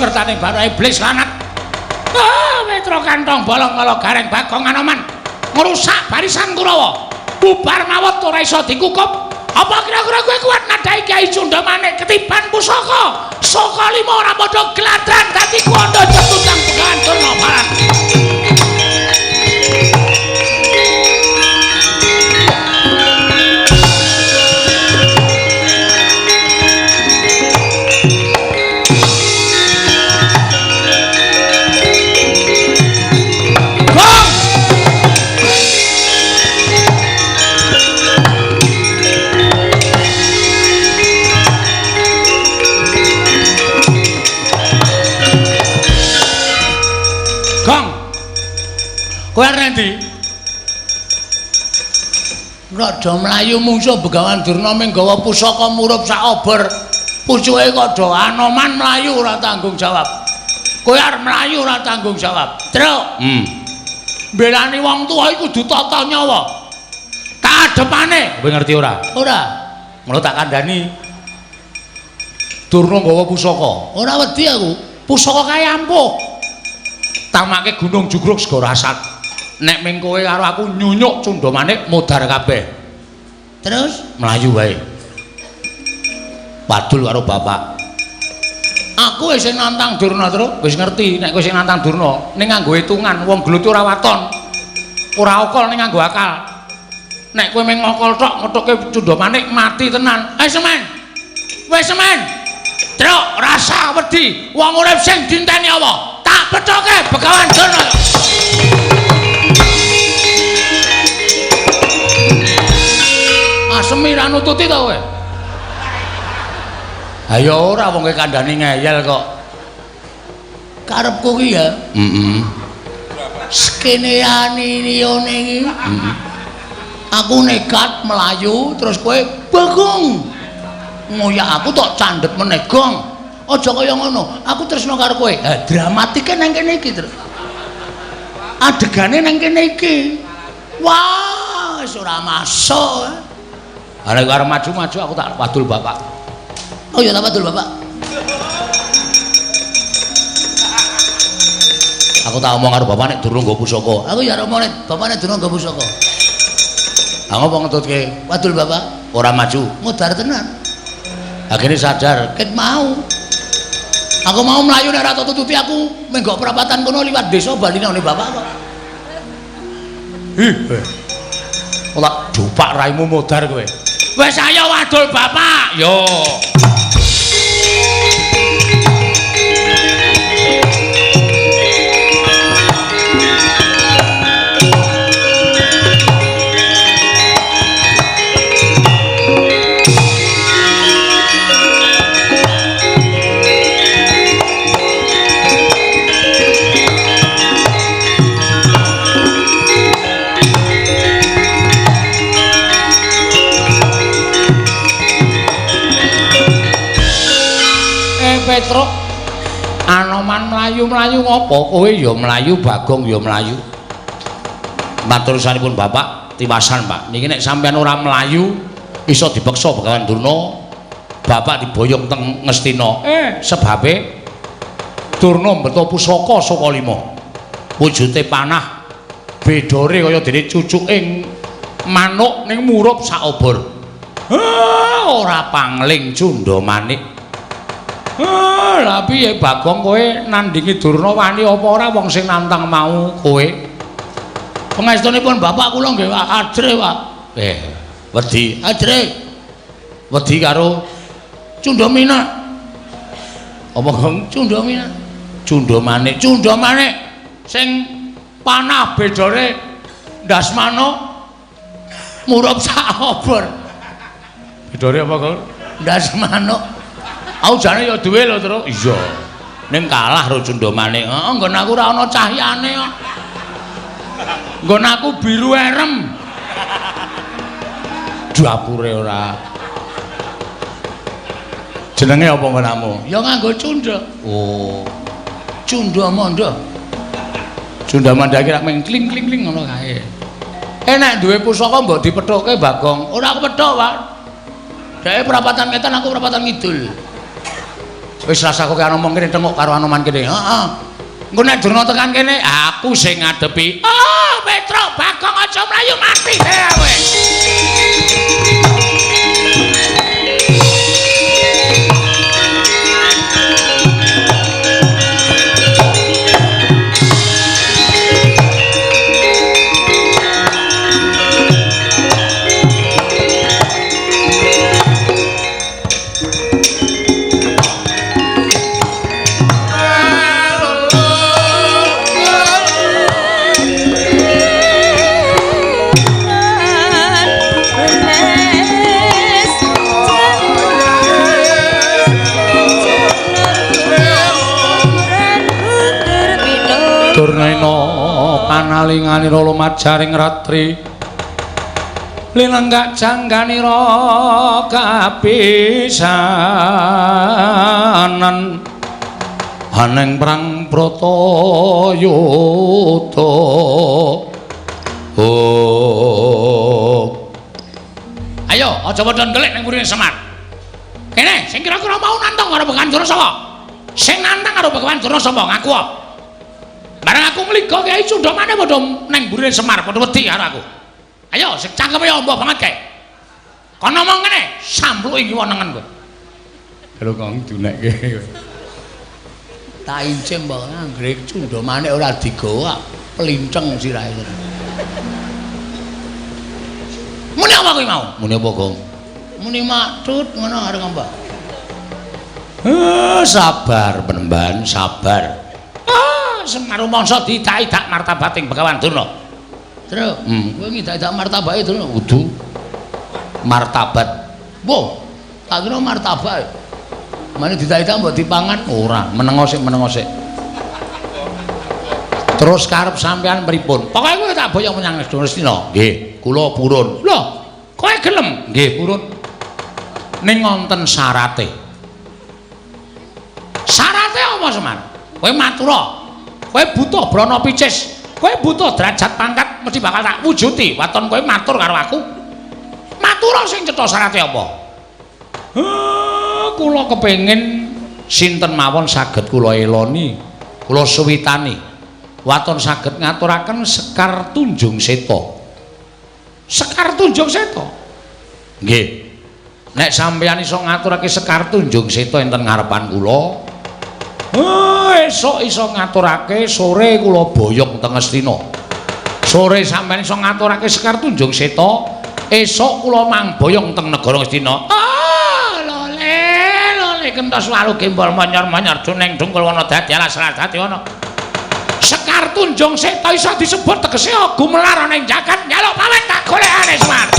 Speaker 1: kertane baro iblis lanat. Metro kantong bolong kala gareng Bagong Anoman ngrusak barisan Kurawa. Bubar mawat ora iso dikukup. Apa kira-kira kowe kuat nadahi Kyai Cundamanik ketiban pusaka? Saka lima ora padha gladran dadi kondo cetutang Begawan Durna Barat. Kowe arep ndi? Rada mlayu mungsuh Begawan Durna ming gawa pusaka murup sak obor. Pucuke kok do Anoman mlayu ora tanggung jawab. Kowe arep mlayu ora tanggung jawab. Truk. Mbelani wong tuwa iku kudu tata nyawa. Tak adepane. Kowe ngerti ora? Ora. Ngono tak kandhani. Durna gawa pusaka. Ora wedi aku. Pusaka kae ampuh. Tamake Gunung Jugruk Segara Asat. Nek ming kowe karo aku nyunyuk Cundamanik modar kabeh. Terus mlayu wae. Padul karo bapak. Aku wis nantang Durna terus, wis ngerti nek kowe sing nantang Durna ning nganggo hitungan wong gluthi ora waton. Ora okol ning nganggo akal. Nek kowe ming ngokol tok ngethuke Cundamanik mati tenan. Semen. Wis semen. Truk rasa wedi wong urip sing dinteni apa? Tak pethoke Begawan Durna. Asemi ra nututi to kowe. Ayo ora wong kandhane ngeyel kok. Karepku ki ya. Skeneane liyane iki. Aku nekat melayu terus kowe Bagong. Ngoyak aku tok candhet meneh Gong. Aja kaya ngono. Aku tresno karo kowe. Ha dramatike nang kene iki terus. Adegane nang kene iki. Wah, wis ora masuk. Ana arep maju-maju aku tak wadul bapak. Oh ya tak wadul bapak. Aku tak omong karo bapak nek durung nggo pusaka. Aku ya omong nek bapak nek durung nggo pusaka. Aku ngomong ngetutke wadul bapak ora maju, mudar tenan. Akhirnya sadar, ket mau. Aku mau melayu nek ora tututi aku menggok perapatan kono liwat desa baline bapak kok. Ora dupak raimu modar kowe. Wis ayo wadul bapak. Yo. Petruk Anoman mlayu-mlayu ngopo kowe ya mlayu Bagong ya mlayu. Matur sanipun Bapak tiwasan Pak niki nek sampean ora mlayu iso dipeksa Begawan Durna Bapak diboyong teng Ngastina sebabe Durna mbeta pusaka saka lima wujude panah bedore kaya dene cucuking manuk ning murup sak obor. Ora pangling Cundamanik. Lah piye Bagong kowe nandingi Durna wani apa ora wong sing nantang mau kowe? Pangestunipun bapak kula nggih ajre, Pak. Wedi, ajre. Wedi karo Cundamanik. Apa Gong? Cundamanik. Cundamanik sing panah bedore ndasmana murup sak obor. Bedore apa, Gong? Ndasmana. Aku jane ya duwe lho, Tru. Iya. Ning kalah karo Cundamanik. Heeh, nggon aku ora ana cahyane kok. Nggon aku biru erem. Dapure ora. Jenenge apa nggonmu? Ya nganggo cunda. Oh. Cundamanda. Cundamanda iki rak mung kling-kling ngono kae. Nek duwe pusaka mbok dipethuke Bagong. Ora kepethuk, Pak. Dheke perapatan ngetan aku perapatan ngidul. Wis rasa kok ana omong kene tengok karo Anoman kene. Heeh. Engko nek Durna tekan kene, aku sing ngadepi. Oh, Petro, Bagong aja mlayu mati kowe.
Speaker 2: Durna panalinganira lumajaring ratri linenggak jangganira kapisanan aneng perang Bratayuda.
Speaker 1: Ayo aja padha ndelik ning mburine Semar. Kene sing kira-kira mau nantang karo Begawan Durna. Sing nantang karo Begawan Durna ngaku. Barang aku ngligo Kyai Cundamane padha ning mburine Semar padha wedi karo aku. Ayo sing cangkeme amba banget kae. Kono ngomong ngene, sampluki wonengen kowe.
Speaker 2: Lho kok dunekke kowe.
Speaker 1: Tak incim mbok anggere Cundamane ora digawa, pelinceng sirahe. Muni apa kowe mau?
Speaker 2: Muni apa, Gong?
Speaker 1: Muni maksud ngono arep mbok.
Speaker 2: Sabar penemban, sabar.
Speaker 1: Semar mangsa didak-idak martabating Begawan Durna. Terus, kowe ngidak-idak martabake Durna kudu
Speaker 2: martabat.
Speaker 1: Wo, tak kira martabak. Mane didak-idak mbok dipangan
Speaker 2: ora, menengo sik. Terus karep sampean pripun?
Speaker 1: Pokoke kowe tak boyong menyang Lestina.
Speaker 2: Nggih, kula purun.
Speaker 1: Lho, kowe gelem?
Speaker 2: Nggih, purun. Ning wonten syarate.
Speaker 1: Syarate apa, Semar? Kowe matura. Kowe butuh brana picis, kowe butuh derajat pangkat mesti bakal tak wujuti. Waton kowe matur karo aku. Matura sing cetha syarate apa?
Speaker 2: Kula kepengin sinten mawon saged kula eloni, kula suwitani. Waton saged ngaturaken Sekar Tunjung Seta.
Speaker 1: Sekar Tunjung Seta.
Speaker 2: Nggih. Nek sampeyan iso ngaturake Sekar Tunjung Seta enten ngarepan kula, esuk iso ngaturake sore kula boyong teng Astina. Sore sampeyan iso ngaturake Sekar Tunjung Seta, esuk kula mang boyong teng negara Astina.
Speaker 1: Lole kentos walu gembol monyor-monyor duneng dungkul wana dadi alas dadi ana. Sekar Tunjung Seta iso disebut tegese gumelar ana ing jagat nyaluk pamit tak golekane Semar.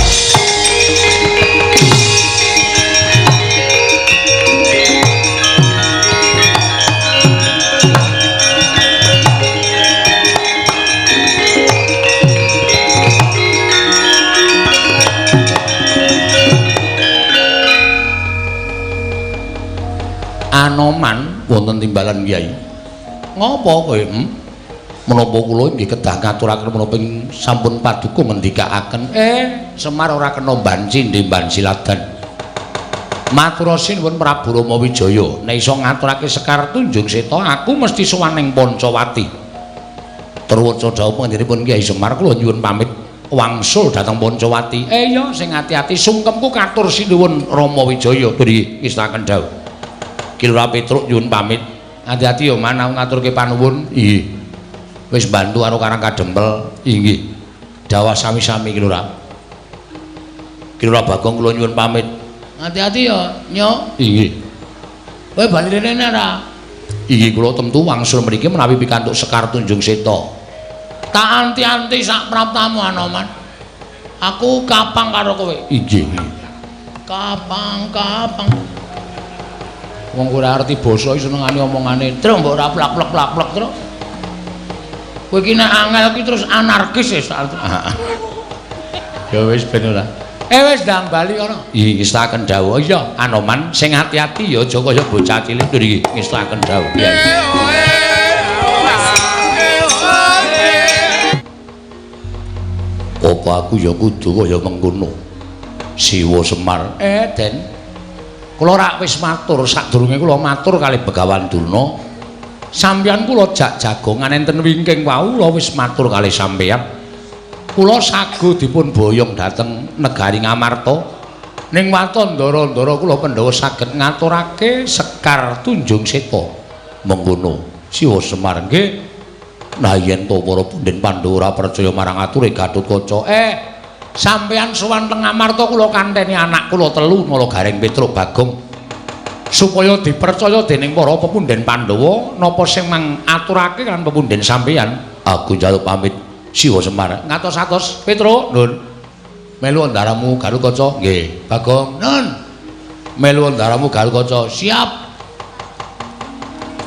Speaker 2: Anoman wonten timbalan Kyai. Ngopo kowe? Menapa kula nggih kedah ngaturaken menapa sampun paduka ngendikaaken Semar ora kena banci ndemban siladan. Matur sinuwun Prabu Rama Wijaya, nek iso ngaturake Sekar Tunjung Seta aku mesti sowan ning Pancawati. Terwaca dawuh panjenenganipun Kyai Semar kula nyuwun pamit wangsul dhateng Pancawati. Iya sing ati-ati sungkemku katur sinuwun Rama Wijaya. Nggih ngestaken dawuh. Kilura Petruk nyuwun pamit. Hati-hati ya Man, aku ngaturke panuwun. Nggih. Wis bantu karo Karang Kadempel. Nggih. Dawah sami-sami Kilura. Kilura Bagong kula nyuwun pamit.
Speaker 1: Hati-hati ya, Nyok.
Speaker 2: Nggih.
Speaker 1: Kowe bali rene ora?
Speaker 2: Nggih, kula temtu wangsul mriki menawi pikantuk Sekar Tunjung Seta.
Speaker 1: Tak anti-anti sak praptamu Anoman. Aku kapang karo kowe.
Speaker 2: Nggih.
Speaker 1: Kapang.
Speaker 2: Wong ora ngerti basa iso senengane omongane.
Speaker 1: Terus mbok ora plak-plek terus. Kowe iki nek angel iki terus anarkis ya.
Speaker 2: Ya wis ben ora.
Speaker 1: Wis ndang bali kono.
Speaker 2: Nggih, ngestaken dawuh. Iya, Anoman sing ati-ati ya aja kaya bocah cilik nggih, ngestaken dawuh. Apa aku ya kudu kaya mengkono. Siwa Semar.
Speaker 1: Den. Kula rak wis matur sadurunge kula matur kalih Begawan Durna. Sampeyan kula jak jagongan enten wingking wau kula wis matur kalih sampeyan. Kula sagu dipun boyong dhateng negari Ngamarta. Ning watandara-ndara kula Pandhawa saged ngaturake Sekar Tunjung Seta. Mengkono Siwa Semar nggih. Nah yen to para punden Pandhawa ora percaya marang ature Gatotkaca, sampeyan sowan teng Ngamarta kula kanteni anak kula telu Mala Gareng Petruk Bagong supaya dipercaya dening para pepunden Pandhawa napa sing mangaturake kan pepunden sampeyan. Aku njaluk pamit Siwa Semar. Ngatos-atos Petruk, nun. Melu andaramu Gatotkaca. Nggih, Bagong. Nun. Melu andaramu Gatotkaca. Siap.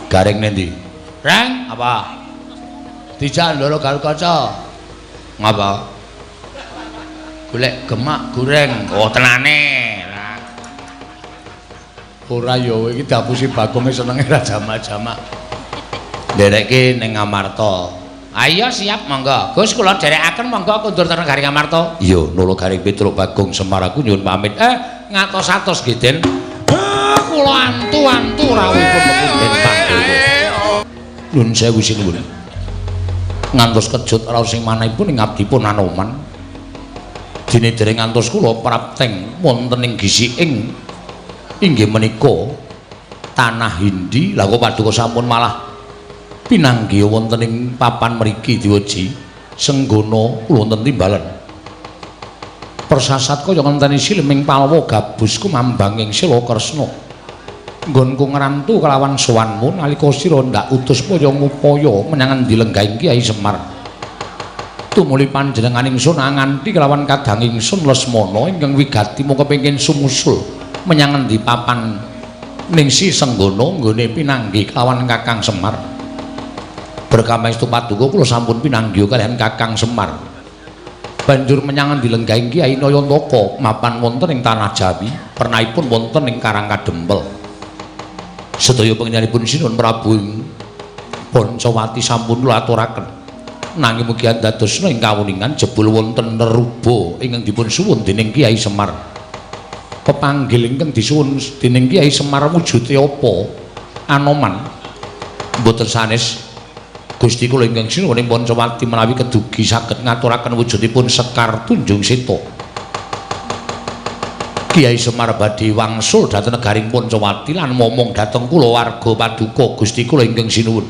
Speaker 1: Gareng nendi? Reng, apa? Dijak ndara Gatotkaca. Ngapa? Golek gemak goreng. Oh, tenane. Ora ya iki dapusi Bagong senenge ra jamak-jamak. Nderekke ning Ngamarta. Ayo siap monggo. Gus kula derekaken monggo kundur teng Negari Ngamarta. Iya, Nula Gareng Petruk Bagong Semar aku nyuwun pamit. Ngatos-atos nggih, Den. Kula antu-antu rawuhipun pepunden Pandhawa. Nuwun sewu sinuwun. Ngantos kejut raos sing manahipun ing abdipun Anoman. Dene dereng ngantos kula prapteng wonten ing gisiking inggih menika tanah Hindi. Lah kok paduka sampun malah pinanggih wonten ing papan mriki Diwaji Senggana kula wonten timbalan. Persasat kaya ngenteni sileming Palwa gabus kumambang ing Sila Kresna. Nggonku ngrantu kelawan sowanmu nalika sira ndak utus paya ngupaya menyang dilenggahing Kyai Semar. Tumuli panjenengan ingsun nganti kelawan kadang ingsun Lesmana ingkang wigati mung kepengin sumusul menyang endi papan ningsi Senggana nggone pinanggih kelawan Kakang Semar. Berkamaestu paduka kula sampun pinanggih kaliyan Kakang Semar. Banjur menyang endi lenggahing Kyai Nayantaka mapan wonten ing tanah Jawi, pernahipun wonten ing Karang Kadempel. Sedaya panjenenganipun sinuwun Prabu Pancawati sampun kula aturaken. Nanging mugi andadosna ing kawuningan jebul wonten neruba ingkang dipun suwun dening Kyai Semar. Pepanggil ingkang disuwun dening Kyai Semar wujude apa? Anoman. Mboten sanes Gusti kula ingkang sinuwun ing Pancawati menawi kedugi saged ngaturaken wujudipun Sekar Tunjung Seta. Kyai Semar badhe wangsul dhateng negaring Pancawati lan momong dhateng kula warga paduka Gusti kula ingkang sinuwun.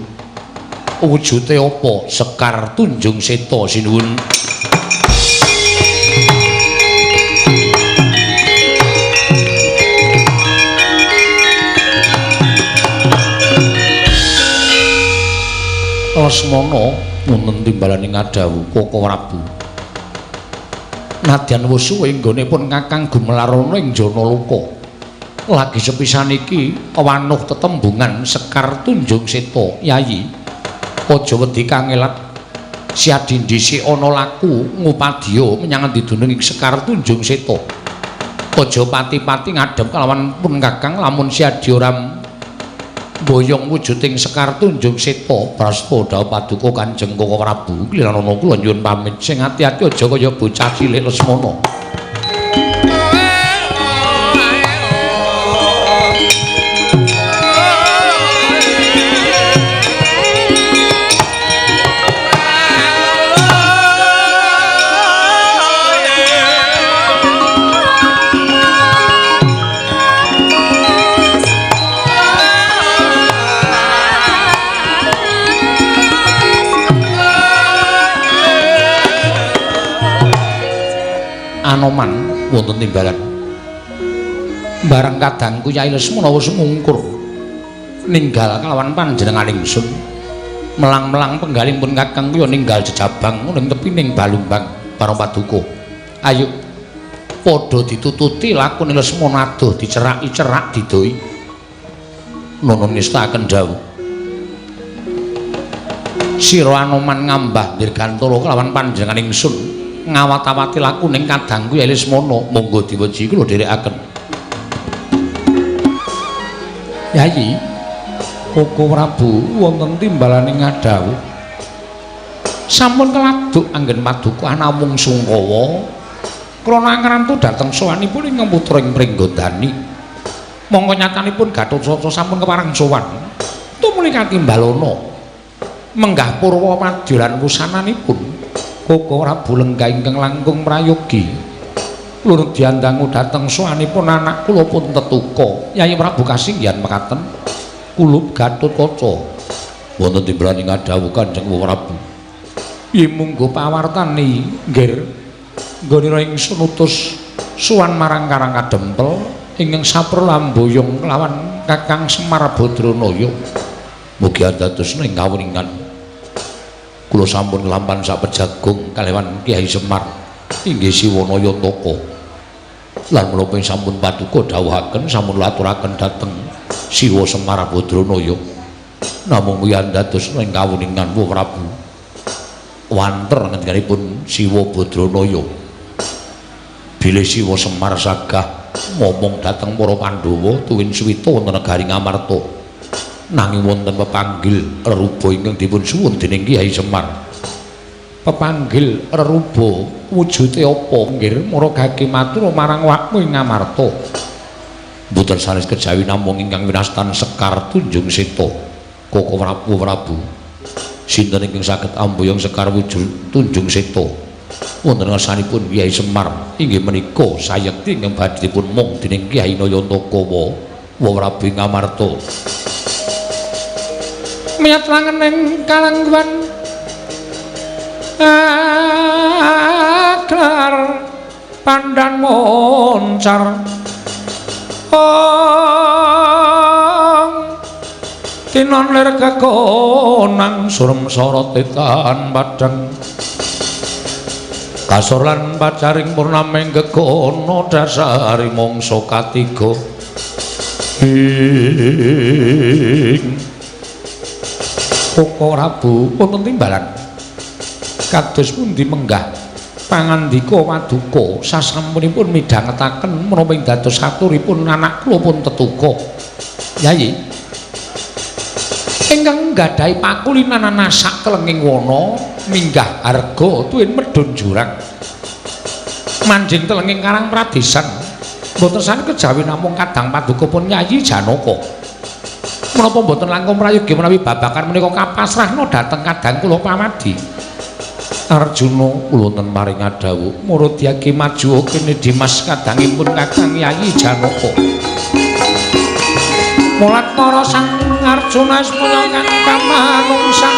Speaker 1: Wujude apa? Sekar Tunjung Seta sinuwun. Lesmana wonten timbalaning Adawu Koko Prabu. Nadyan wusuwe nggonipun Kakang Gumelarana ing Janaloka. Lagi sepisan iki wanuh tetembungan Sekar Tunjung Seta, Yayi. Aja wedi kangelat. Siadi dhisik ana laku ngupadya menyang endi dunung ing Sekar Tunjung Seta. Aja pati-pati ngadhep kalawan pun Kakang lamun siadi ora boyong wujuding Sekar Tunjung Seta. Prasta dawuh paduka Kanjeng Koko Prabu Kliranana kula nyuwun pamit sing ati-ati aja kaya bocah cilik Lesmana. Anoman wonten timbalan. Bareng kadangku Kyai Lesmana wis mungkur ninggal kalawan panjenengan ingsun. Melang-melang penggalipun Kakang kuwi ninggal jejabang ning tepining Balumbang para paduka. Ayo padha ditututi lakune Lesmana adoh diceraki-cerak didoi. Nuwun ngestaken dawuh. Sira Anoman ngambah dirgantara kelawan panjenengan ingsun. Ngawat-awati lakuning kadangku Kyai Lesmana monggo Diwaji kula dherekaken. Yayi Koko Prabu wonten timbalaning Adawu sampun keladuk anggen paduka namung Sungkawa krana ngrantu dhateng sowanipun ing putra ing Pringgondani
Speaker 2: Mongko nyatanipun Gatotkaca sampun kepareng sowan. Tumuli Katimbalono menggah purwa madya lan wusananipun Koko Prabu lenggah ingkang langkung prayogi. Lur diandangu dhateng sowanipun anak kula pun tetuka. Yayi Prabu kasinggihan mekaten. Kula Gatotkaca wonten timbrani ngadhawuh Kanjeng Prabu. Yen munggo pawartani nggir nggonira ingsun utus sowan marang Karang Kadempel ingkang saperlamboyong kelawan Kakang Semar Badranaya. Mugi dados ing kawuningan kula sampun lampan sapejagung kalewan Kyai Semar inggih Siwanaya Taka. Lan menapa sampun paduka dawuhaken sampun laturaken dhateng Siwa Semar Badranaya. Namung yen dados ing kawuningan Wa Prabu wanter ngendikanipun Siwa Badranaya. Bilih Siwa Semar sagah momong dhateng para Pandhawa tuwin suwita wonten negari Ngamarta. Nanging wonten pepanggil reruba ingkang dipun suwun dening Kyai Semar. Pepanggil reruba wujude apa nggih maragake matur marang wakmu ing Ngamarta. Mboten sanes kejawi namung ingkang winastan Sekar Tunjung Seta. Koko Prabu sinten ingkang saged amboyong Sekar wujud Tunjung Seta? Wonten ngarsanipun Kyai Semar inggih menika sayekti ingkang badhe dipun mung dening Kyai Nayantaka Wa Prabu Ngamarta. Miyat langening kalangguan aklar pandan moncar tinon lir kekonang surem sorot tetan padang kasor lan pacaring purnaming gegono dasari mangsa katiga Koko Prabu wonten timbalan kados pundi menggah pangandika paduka sasampunipun midhangetaken menapa ing dados saturipun anak kula pun tetuka. Yayi ingkang nggadhahi pakulinan nasak kelenging wana minggah harga tuwin medhun jurang manjing telenging Karang Pradesan mboten sane kejawi namung kadang paduka pun Yayi Janaka. Menapa mboten langkung prayogi menawi babakan menika kapasrahna dhateng kadang kula pamadi. Arjuna kula wonten paring adhawuh murudyake maju kene Dimas kadangipun Kakang Yayi Janaka. Mulat para sang Arjuna semono kang pamanungsan.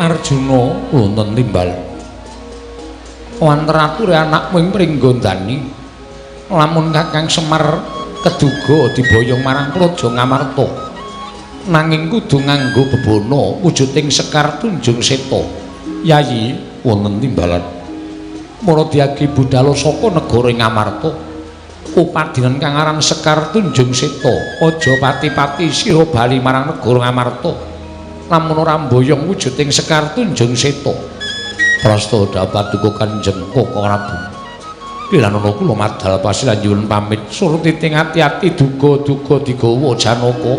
Speaker 2: Arjuna wonten timbal wonten ature anakmu ing Pringgondani lamun Kakang Semar keduga diboyong marang Praja Ngamarta nanging kudu nganggo bebono wujuding Sekar Tunjung Seta. Yayi wonten timbalan Murudyaki budal saka negara Ngamarta upadinan kang aran Sekar Tunjung Seta aja pati-pati sira bali marang negara Ngamarta lamun ora mboyong wujuding Sekar Tunjung Seta. Prasta paduka Kanjeng Koko Prabu. Piranana kula madhal pasilanjun pamit surti ting ati-ati duga-duga digawa Janaka.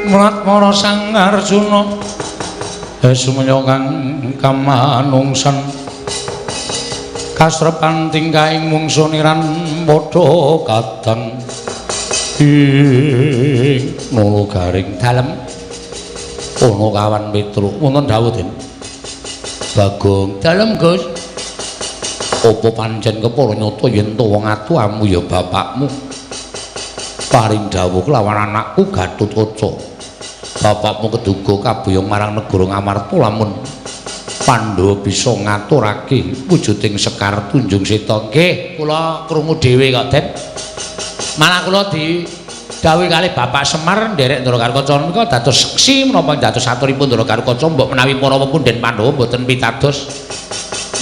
Speaker 2: Mulat para sang Arjuna sumenya kang kamanungsan kasrepan tingkahing mungsuniran padha kadang ing nolo garing dalem ana kawan Petruk wonten dawuh Den Bagong dalem Gus apa pancen kepara nyata yen to wong atuhamu ya bapakmu paring dawuh kelawan anakku Gatotkaca bapakmu keduga kabuyung marang negara Ngamarta lamun Pandhawa bisa ngaturake wujuding Sekar Tunjung Seta. Nggih, kula krungu dhewe kok, Den. Malah kula didhawuhi kalih Bapak Semar nderek Ndarakarkaca menika dados seksi menapa dados aturipun Ndarakarkaca mbok menawi para pepunden Pandhawa mboten pitados.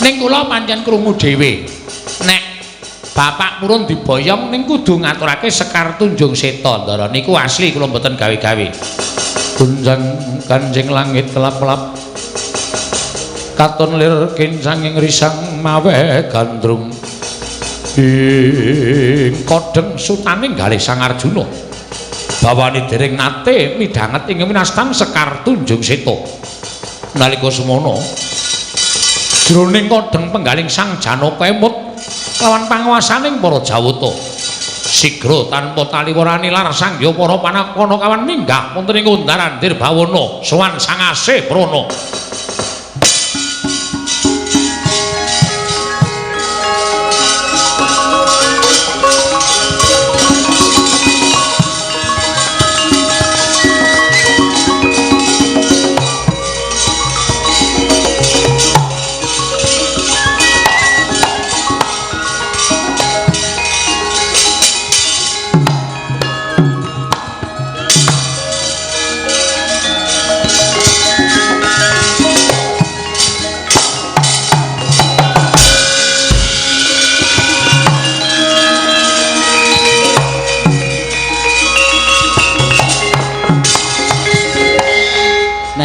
Speaker 2: Ning kula pancen krungu dhewe. Nek Bapak purun diboyong ning kudu ngaturake Sekar Tunjung Seta. Ndara niku asli kula mboten gawe-gawe. Gunjang kanjeng langit kelap-kelap katon lir kincang ing risang mawe gandrung ing kodeng sutaning galih Sang Arjuna bawani dereng nate midhanget ing winastan Sekar Tunjung Seta. Nalika semono jroning kodeng penggaling Sang Janaka emut lawan panguwasaning para Jawata sigra tanpa taliwara nilar sangya para panakwana kawan minggah wonten ing undaran Dirbawana sowan Sang Asih Prana.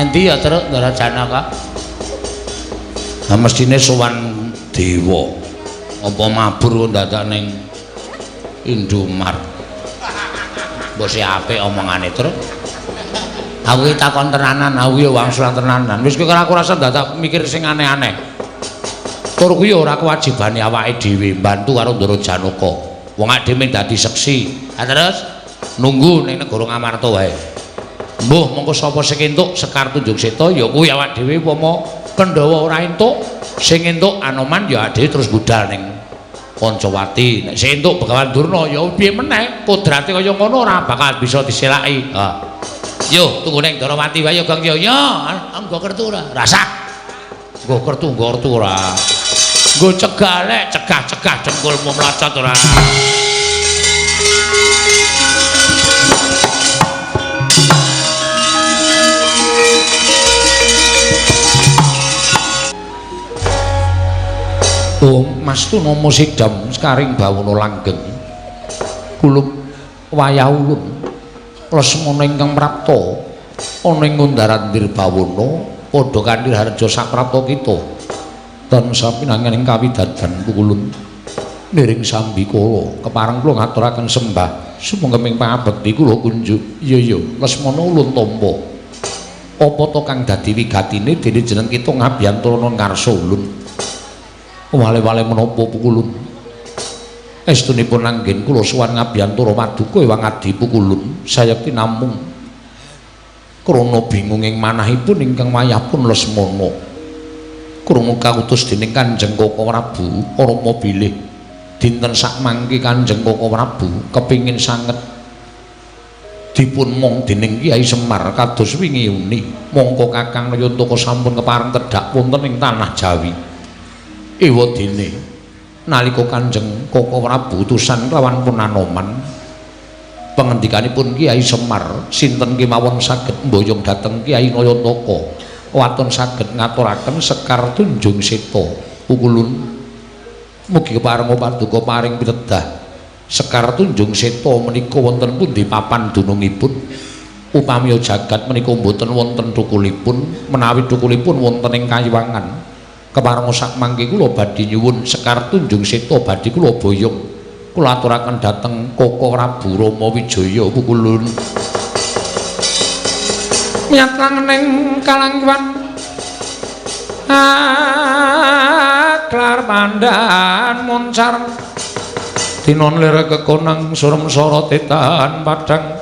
Speaker 2: Endi ya terus Ndara Janaka? Nah mestine sowan dewa. Apa mabur dadak ning Indomart. Mbok sik apik omongane terus. Aku iki takon tenanan, aku ya wangsulan tenanan. Wis kowe ora rasa dadak mikir sing aneh-aneh. Tur kuwi ora kewajibane awake dhewe mbantu karo Ndara Janaka. Wong ade mung dadi seksi. Ha terus nunggu ning negara Ngamarta wae. Mbuh mengko sapa sing entuk Sekar Tunjung Seta ya kuwi awak dhewe upama Pandhawa ora entuk sing entuk Anoman ya dhewe terus budal ning Pancawati. Nek sing entuk Begawan Durna ya piye meneh kodrate kaya ngono ora bakal bisa diselaki. Ha. Yo tunggu ning Darawati wae ya Kang yo. Ya, nggo kertu ora? Rasah. Nggo kertu ora. Nggo cegalek, cegah-cegah dengkulmu mlacot ora. Oh, Mas tu nomo sidam sekaring bawono langgeng. Kulub wayah ulun. Lesmana ingkang prapta ana ing ngundaran Dirbawana padha kanthi harja saprapta kita. Tansah pinanganing kawidadan pukulun niring sambikala kepareng kula ngaturaken sembah sumangga ing pangabekti kula kunjuk. Iya Lesmana ulun tampa. Apa to kang dadi wigatine dene jeneng kita ngabiyantara ngarsa ulun. Wale-wale menapa pukulun estunipun anggen kula sowan ngabiyantara paduka ewang adi pukulun sayekti namung krana bingung ing manahipun ingkang wayahipun Lesmana krungu kautus dening Kanjeng Kaka Prabu Rama bilih dinten sakmangke Kanjeng Kaka Prabu kepingin sanget dipun mong dening Kyai Semar kados wingi uni mongko Kakang Nayantaka sampun kepareng tedhak wonten ing tanah Jawi. Ewadene nalika Kanjeng Kaka Prabu utusan lawan pun Anoman pangendikanipun Kyai Semar sinten kemawon saged mboyong dhateng Kyai Nayantaka waton saged ngaturaken Sekar Tunjung Seta pukulun mugi kepareng paduka paring pitedah Sekar Tunjung Seta menika wonten pundi papan dunungipun upami jagat menika mboten wonten thukulipun menawi thukulipun wonten ing Kayiwangan kepareng sak mangke kula badhe nyuwun Sekar Tunjung Seta badhe kula boyong kula aturaken dhateng Kaka Prabu Rama Wijaya pukulun nyatang ning kalangkuan klar pandan moncar tinon lir kekonang surem sora tetan padang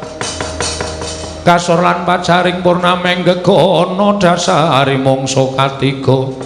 Speaker 2: kasor lan pacaring purnameng gegono dasari mangsa katiga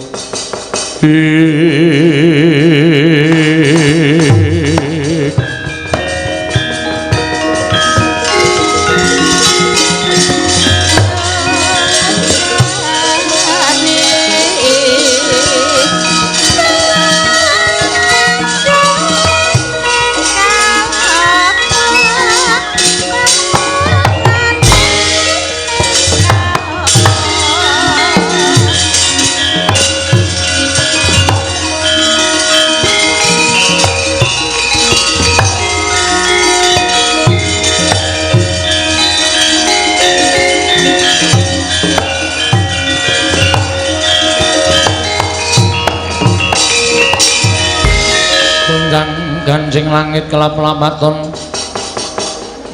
Speaker 1: enjing langit kelap-lapaton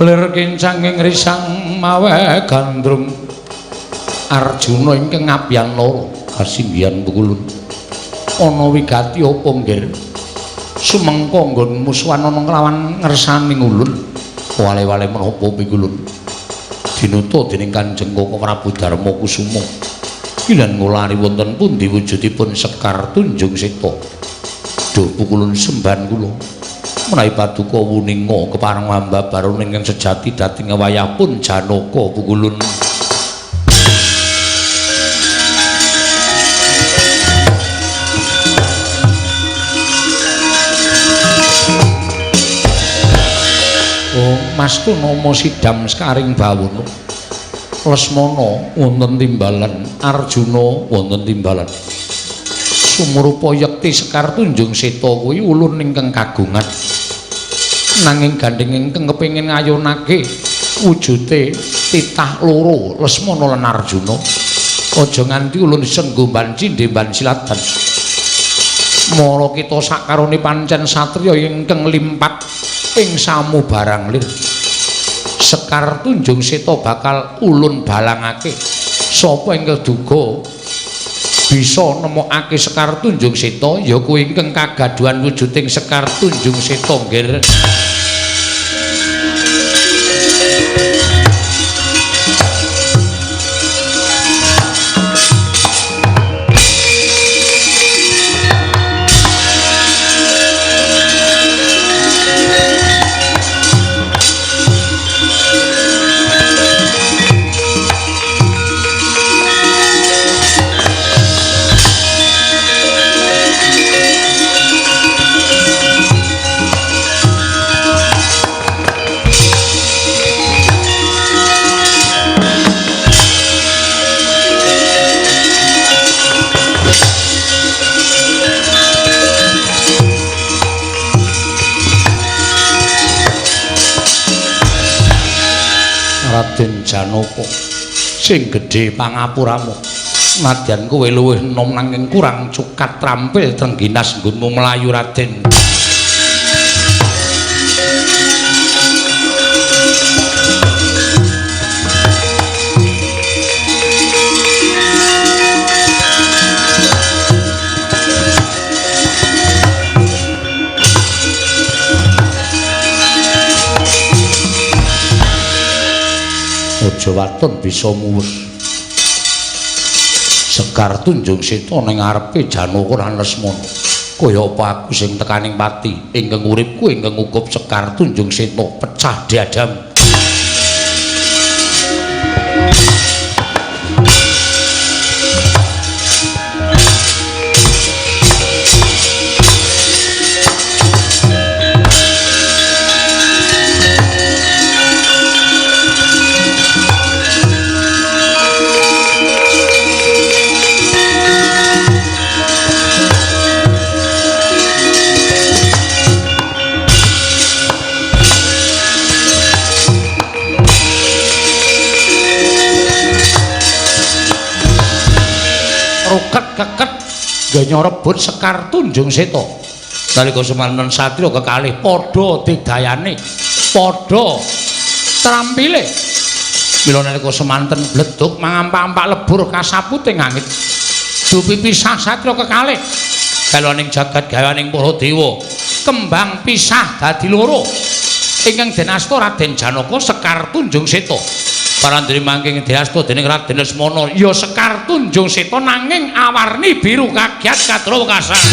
Speaker 1: lir kincang ing risang mawe gandrung Arjuna ingkang ngabyan loro kasinggihan pukulun ana wigati apa nggir sumengko nggon musuhan ana kelawan ngersani ulun wale-wale menapa pikulun dinuta dening Kanjeng Koko Prabu Darma Kusuma Kilan ngulari wonten pundi wujudipun Sekar Tunjung Seta duh pukulun semban kula menawi paduka wuninga kepareng mambabaron ingkang sejati dadi ngewayahipun Janaka pukulun Mastu nama Sidam Sekaring Bawono Lesmana wonten timbalan Arjuna wonten timbalan sumurupa yekti Sekar Tunjung Seta kuwi ulun ingkang kagungan nanging gandeng ingkang kepengin ngayunake wujude titah loro Lesmana lan Arjuna aja nganti ulun senggo banci ndemban silatan mara kita sakarone pancen satriya ingkang limpat ing samubarang lir Sekar Tunjung Seta bakal ulun balangake sapa ingkang duga bisa nemokake Sekar Tunjung Seta ya kuwi ingkang kagaduhan wujuding Sekar Tunjung Seta nggih Raden Janaka sing gedhe pangapuramu nadyan kowe luwih enom nanging kurang cukat trampil trengginas nggonmu mlayu Raden aja waton bisa muwus Sekar Tunjung Seta ning ngarepe Janaka lan Lesmana kaya apa aku sing tekaning pati ingkang uripku ingkang ngukup Sekar Tunjung Seta pecah diadam keket ganya rebut Sekar Tunjung Seta nalika semanten satriya kekalih padha digdayane padha trampile mila nalika semanten bledug mangampak-ampak lebur kasaputing angit dupi pisah satriya kekalih galoning jagat gawaning para dewa kembang pisah dadi loro ingkang dinasta Raden Janaka Sekar Tunjung Seta parandri mangking diasta dening Raden Lesmana ya Sekar Tunjung Seta nanging awarni biru kagiat kadra wekasan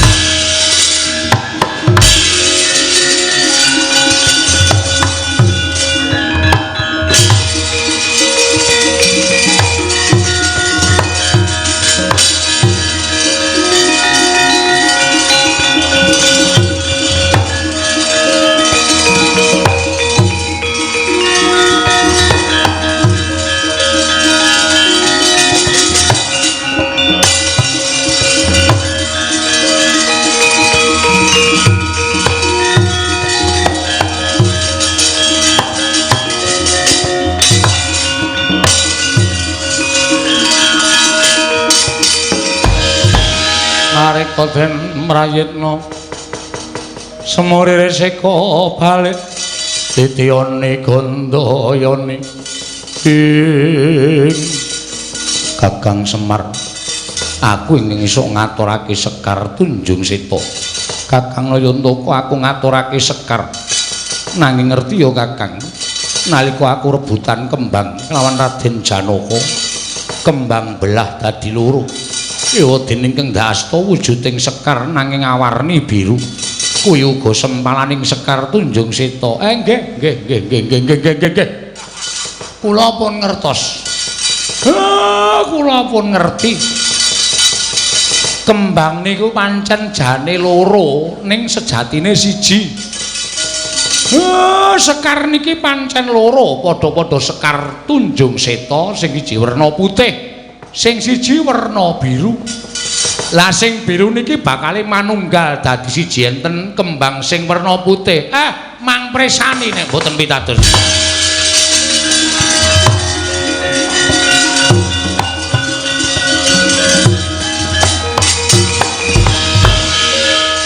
Speaker 1: nalika den mrayitna semurire seka balik titione gandayane ing Kakang Semar aku ingin iso ngaturake Sekar Tunjung Seta Kakang Nayantaka aku ngaturake Sekar nanging ngerti ya Kakang nalika aku rebutan kembang lawan Raden Janaka kembang belah dadi loro ya dening Kang Dasta wujuding Sekar nanging awarni biru kuwi uga sempalaning Sekar Tunjung Seta nggih kula pun ngertos kula pun ngerti kembang niku pancen jane loro ning sejatine siji Sekar niki pancen loro padha-padha Sekar Tunjung Seta sing siji werna putih sing siji werna biru lah sing biru niki bakale manunggal dadi siji enten kembang sing werna putih mang presani nek mboten pitados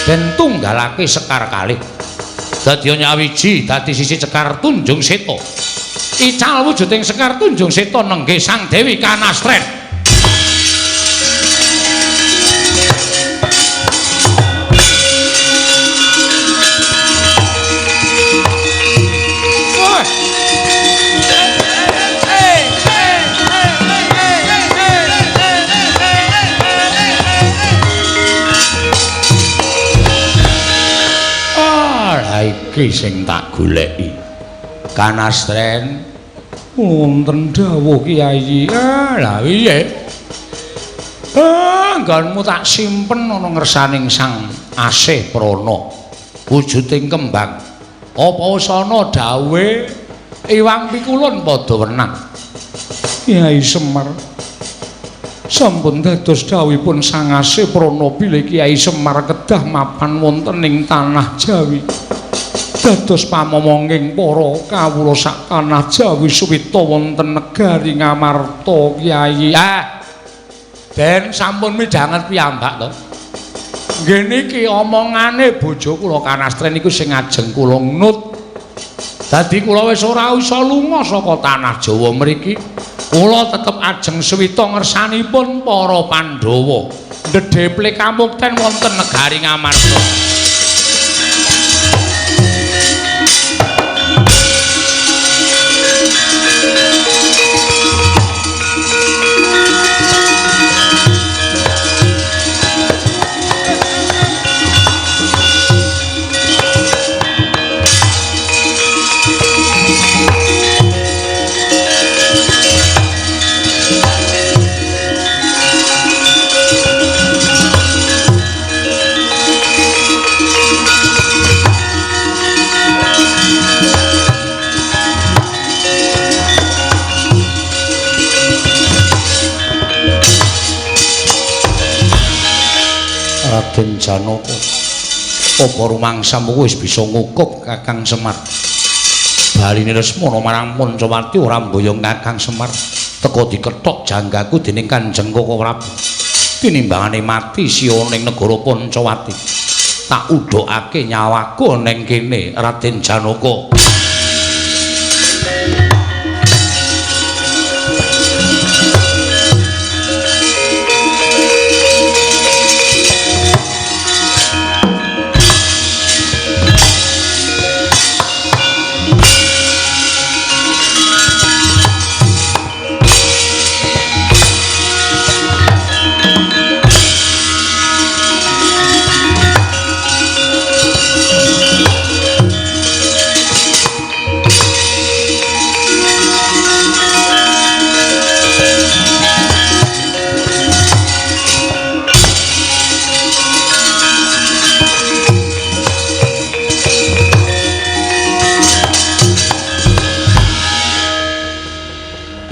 Speaker 1: ben tunggalake Sekar kalih dadi nyawiji dadi sisi Sekar Tunjung Seta ical wujuding Sekar Tunjung Seta nenggih Sang Dewi Kanastren iki sing tak goleki Kanastren wonten dawuh Kyai lha piye nggonmu tak simpen ana ngersaning Sang Asih Prana wujuding kembang apa usana dawuhe Iwang Pikulun padha wenang Kyai Semar sampun dados dawuhipun Sang Asih Prana bilih Kyai Semar kedah mapan wonten ing tanah Jawi dados pamomonging para kawula sak tanah Jawi suwita wonten negari Ngamarta Kyai. Ben sampun midhanget piyambak to. Nggih niki omongane bojo kula Kanastren niku sing ajeng kula nut. Dadi kula wis ora isa lunga saka tanah Jawa mriki. Kula tetep ajeng suwita ngersanipun para Pandhawa. Ndedheple kamukten wonten negari Ngamarta. Raden Janaka apa rumangsamu wis bisa ngukuk Kakang Semar baline Lesmana marang Pancawati ora mboyong Kakang Semar teka dikethok janggaku dening Kanjeng Koko Prabu tinimbangane mati siya ning negara Pancawati tak udhokake nyawaku ning kene Raden Janaka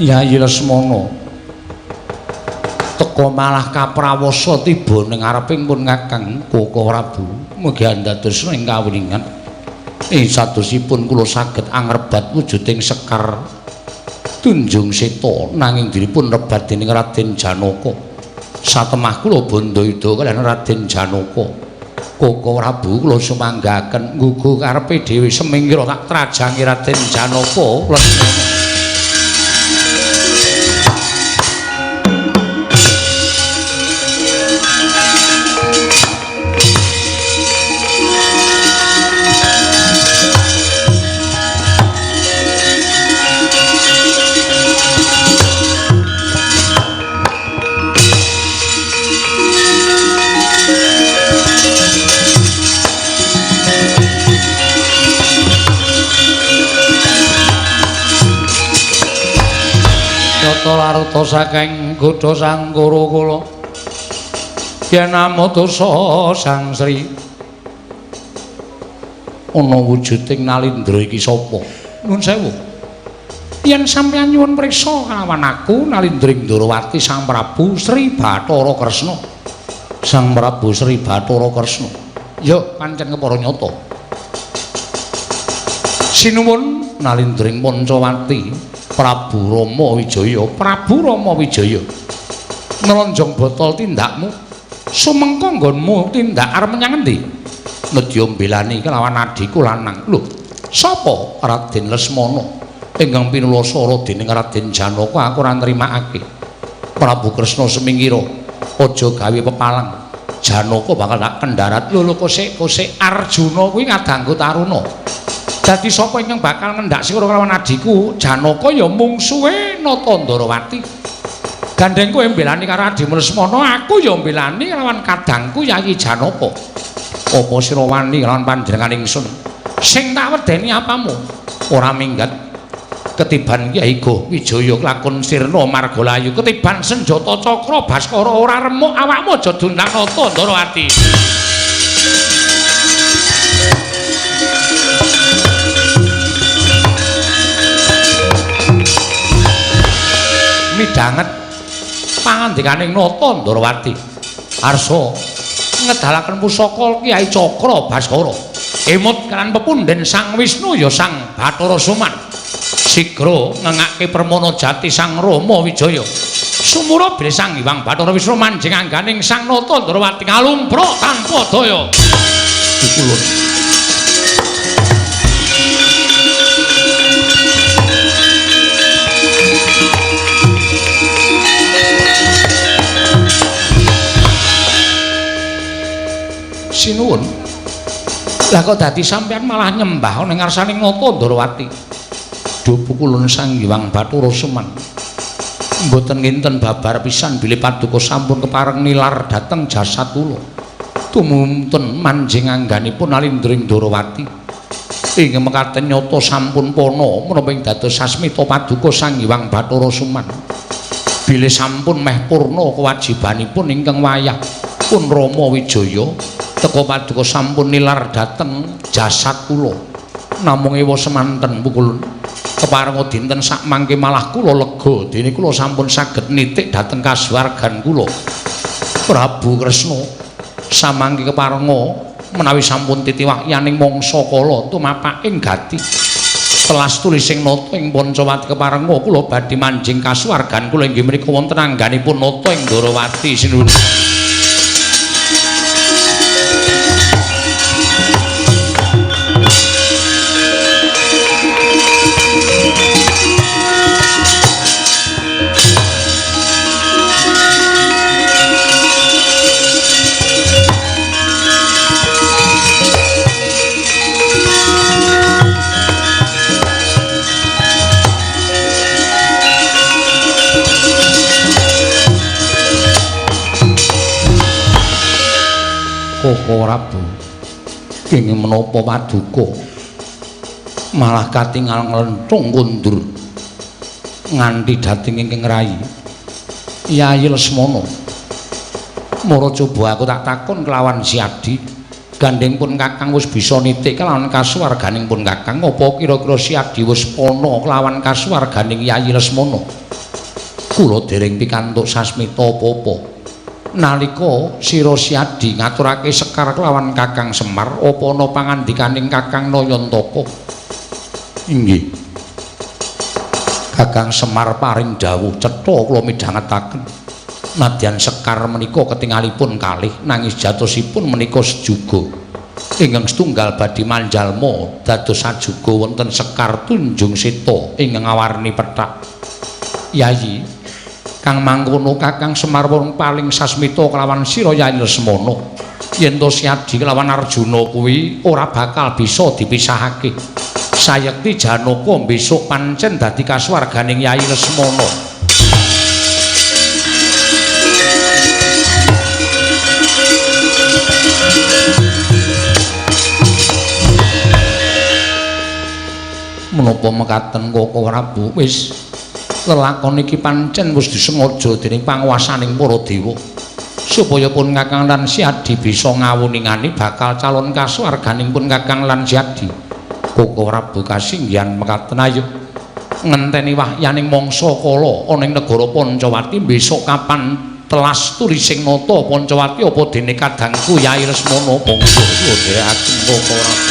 Speaker 1: Kyai Lesmana teka malah kaprawasa tiba ning ngareping pun Kakang Koko Prabu mugi dados ing kawringan sadosipun kula saged angrebat wujuding Sekar Tunjung Seta nanging diripun rebat dening Raden Janaka satemah kula bandha ida kaliyan Raden Janaka
Speaker 2: Koko Prabu kula sumanggaken nggugu karepe dhewe semingkira tak trajangi Raden Janaka Lesmana. Larta saking Gudha Sangkara kula yen amodosa Sang Sri ana wujuding Nalindra iki sapa? Nuwun sewu. Yen sampeyan nyuwun priksa kalawan aku Nalindring Ndrawati Sang Prabu Sri Bathara Kresna. Sang Prabu Sri Bathara Kresna. Ya pancen kepara nyata. Sinuwun Nalindring Pancawati Prabu Rama Wijaya, Prabu Rama Wijaya. Nlonjong botol tindakmu. Sumengko nggonmu tindak arep menyang endi? Nedya mbelani kelawan adhiku lanang. Lho, sapa Raden Lesmana? Ingkang pinulosara dening Raden Janaka aku ora nrimakake. Prabu Kresna semingkira aja gawe pepalang. Janaka bakal tak kendharat. Lho kosek Arjuna kuwi ngadangku taruna. Dadi sapa ingkang bakal ngendhak sira kelawan adhiku Janaka ya mungsuhe Natandrawati. Gandeng kowe mbelani karo adhimu Lesmana, aku ya mbelani kelawan kadangku Yayi Janaka. Apa sira wani kelawan panjenengan ingsun? Sing tak wedeni apamu? Ora minggat ketiban Kyai Wijaya lakon sirna margalayu, ketiban senjata cakra baskara ora remuk awakmu aja dundang Natandrawati. Midhanget pangandikaning Natandrawati arsa ngedalaken pusaka Kyai Cakra Baskara emut kan pepunden Sang Wisnu ya Sang Bathara Suman sigra ngengake permana jati Sang Rama Wijaya sumura bilih Sang Hyang Bathara Wisnu manjing angganing Sang Natandrawati ngalumpra tanpa daya. Kulun sinuwun. Lah kok dadi sampeyan malah nyembah ning ngarsaning Natandrawati. Duh kulun Sang Hyang Bathara Suman. Mboten nginten babar pisan bilih paduka sampun kepareng nilar dhateng jasad kula. Tumunten manjing angganipun Nalindring Ndrawati. Ing mekaten nyata sampun pana menapa ing dados sasmita paduka Sang Hyang Bathara Suman. Bilih sampun meh purna kewajibanipun ingkang wayah pun Rama Wijaya teka paduka sampun nilar dhateng jasad kula. Namung ewa semanten pukulun keparenga dinten sak mangke malah kula lega dene kula sampun saged nitik dhateng kasuwargan kula. Prabu Kresna samangke keparenga menawi sampun titiwahyaning mangsa kala tumapak ing gati. Telas tulising nata ing Pancawati keparenga kula badhe manjing kasuwargan kula inggih menika wonten angganipun nata ing Ndrawati sinuwun. Koko Prabu kenging menapa paduka malah katingal nglenthung kundur nganti dhateng ingkang rayi Yayi Lesmana. Mara coba aku tak takon kelawan Siadi gandeng pun Kakang wis bisa nitik kelawan kasuwarganing pun Kakang apa kira-kira Siadi wis ana kelawan kasuwarganing Yayi Lesmana. Kula dereng pikantuk sasmita apa-apa. Nalika sira Siadi ngaturake sekar kelawan Kakang Semar apa ana pangandikaning Kakang Nayantaka? Inggih. Kakang Semar paring dawuh cetha kula midhangetaken Nadyan Sekar menika ketingalipun kalih nangis jatosipun menika sejuga. Ingkang setunggal badhe manjalma dados sajuga wonten Sekar Tunjung Seta ingkang awarni pethak. Yayi, kang mangkono Kakang Semar wong paling sasmita kelawan sira Yayi Lesmana. Yen to Siadi kelawan Arjuna kuwi ora bakal bisa dipisahake. Sayekti Janaka besok pancen dadi kasuwarganing Yayi Lesmana. Menapa mekaten Koko Prabu wis lelakon iki pancen wis disengaja dening panguwasaning para dewa supaya pun Kakang lan Siadi bisa ngawuningani bakal calon kasuwarganing pun Kakang lan Siadi. Koko Prabu kasinggihan mekaten ayo ngenteni wahyaning mangsa kala ana ing negara Pancawati besok kapan telas turising nata Pancawati apa dene kadangku Yayi Lesmana bangsa kula dherekaken Koko Prabu.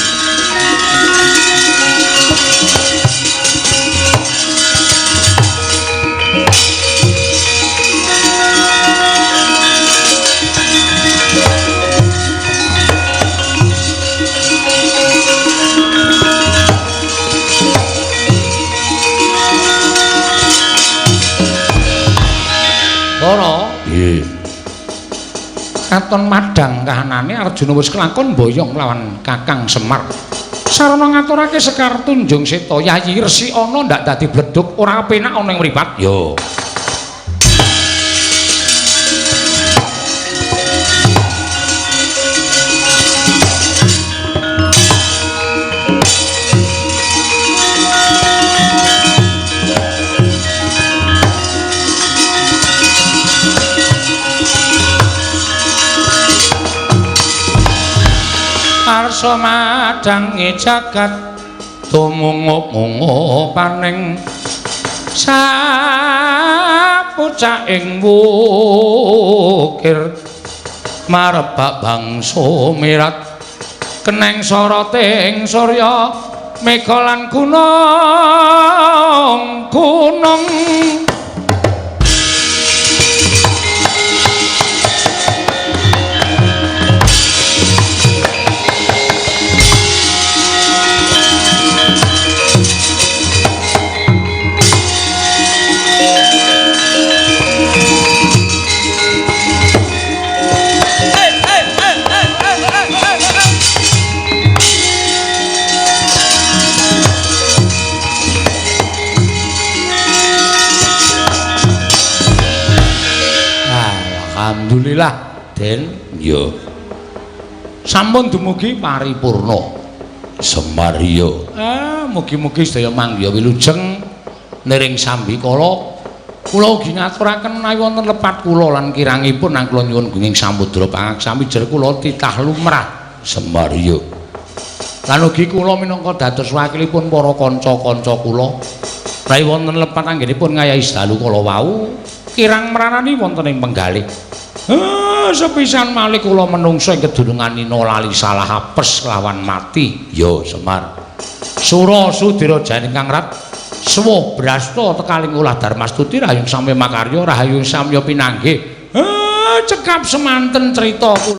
Speaker 2: Nggih. Katon madang kahanane Arjuna wis kelakon boyong lawan Kakang Semar. Sarana ngaturake Sekar Tunjung Seta, Yayi Resi ana ndak dadi bleduk ora penak ana ing mripat. Yo. Arsa madangi jagat tumungup-mungup paning sapucak ing wukir marebak bangsa mirat keneng soroting surya mega lan gunung Alhamdulillah, Den. Yo. Sampun dumugi paripurna. Semar yo. Mugi-mugi sedaya manggiya wilujeng niring sambikala. Kula ugi ngaturaken menawi wonten lepat kula lan kirangipun nang kula nyuwun gunging samudra pangaksami jer kula titah lumrah. Semar yo. Lan ugi kula minangka dados wakilipun para kanca-kanca kula. Menawi wonten lepat anggenipun ngayahi dalu kala wau kirang meranani wonten ing penggalih. Sepisan malih kula menungso ing kedununganina lali salah apes lawan mati. Yo Semar. Sura Sudira Jane Kang Rat. Suwuh brasta tekaling ulah Darmastuti rahayu samya makarya rahayu samya pinanggih. Cekap semanten crita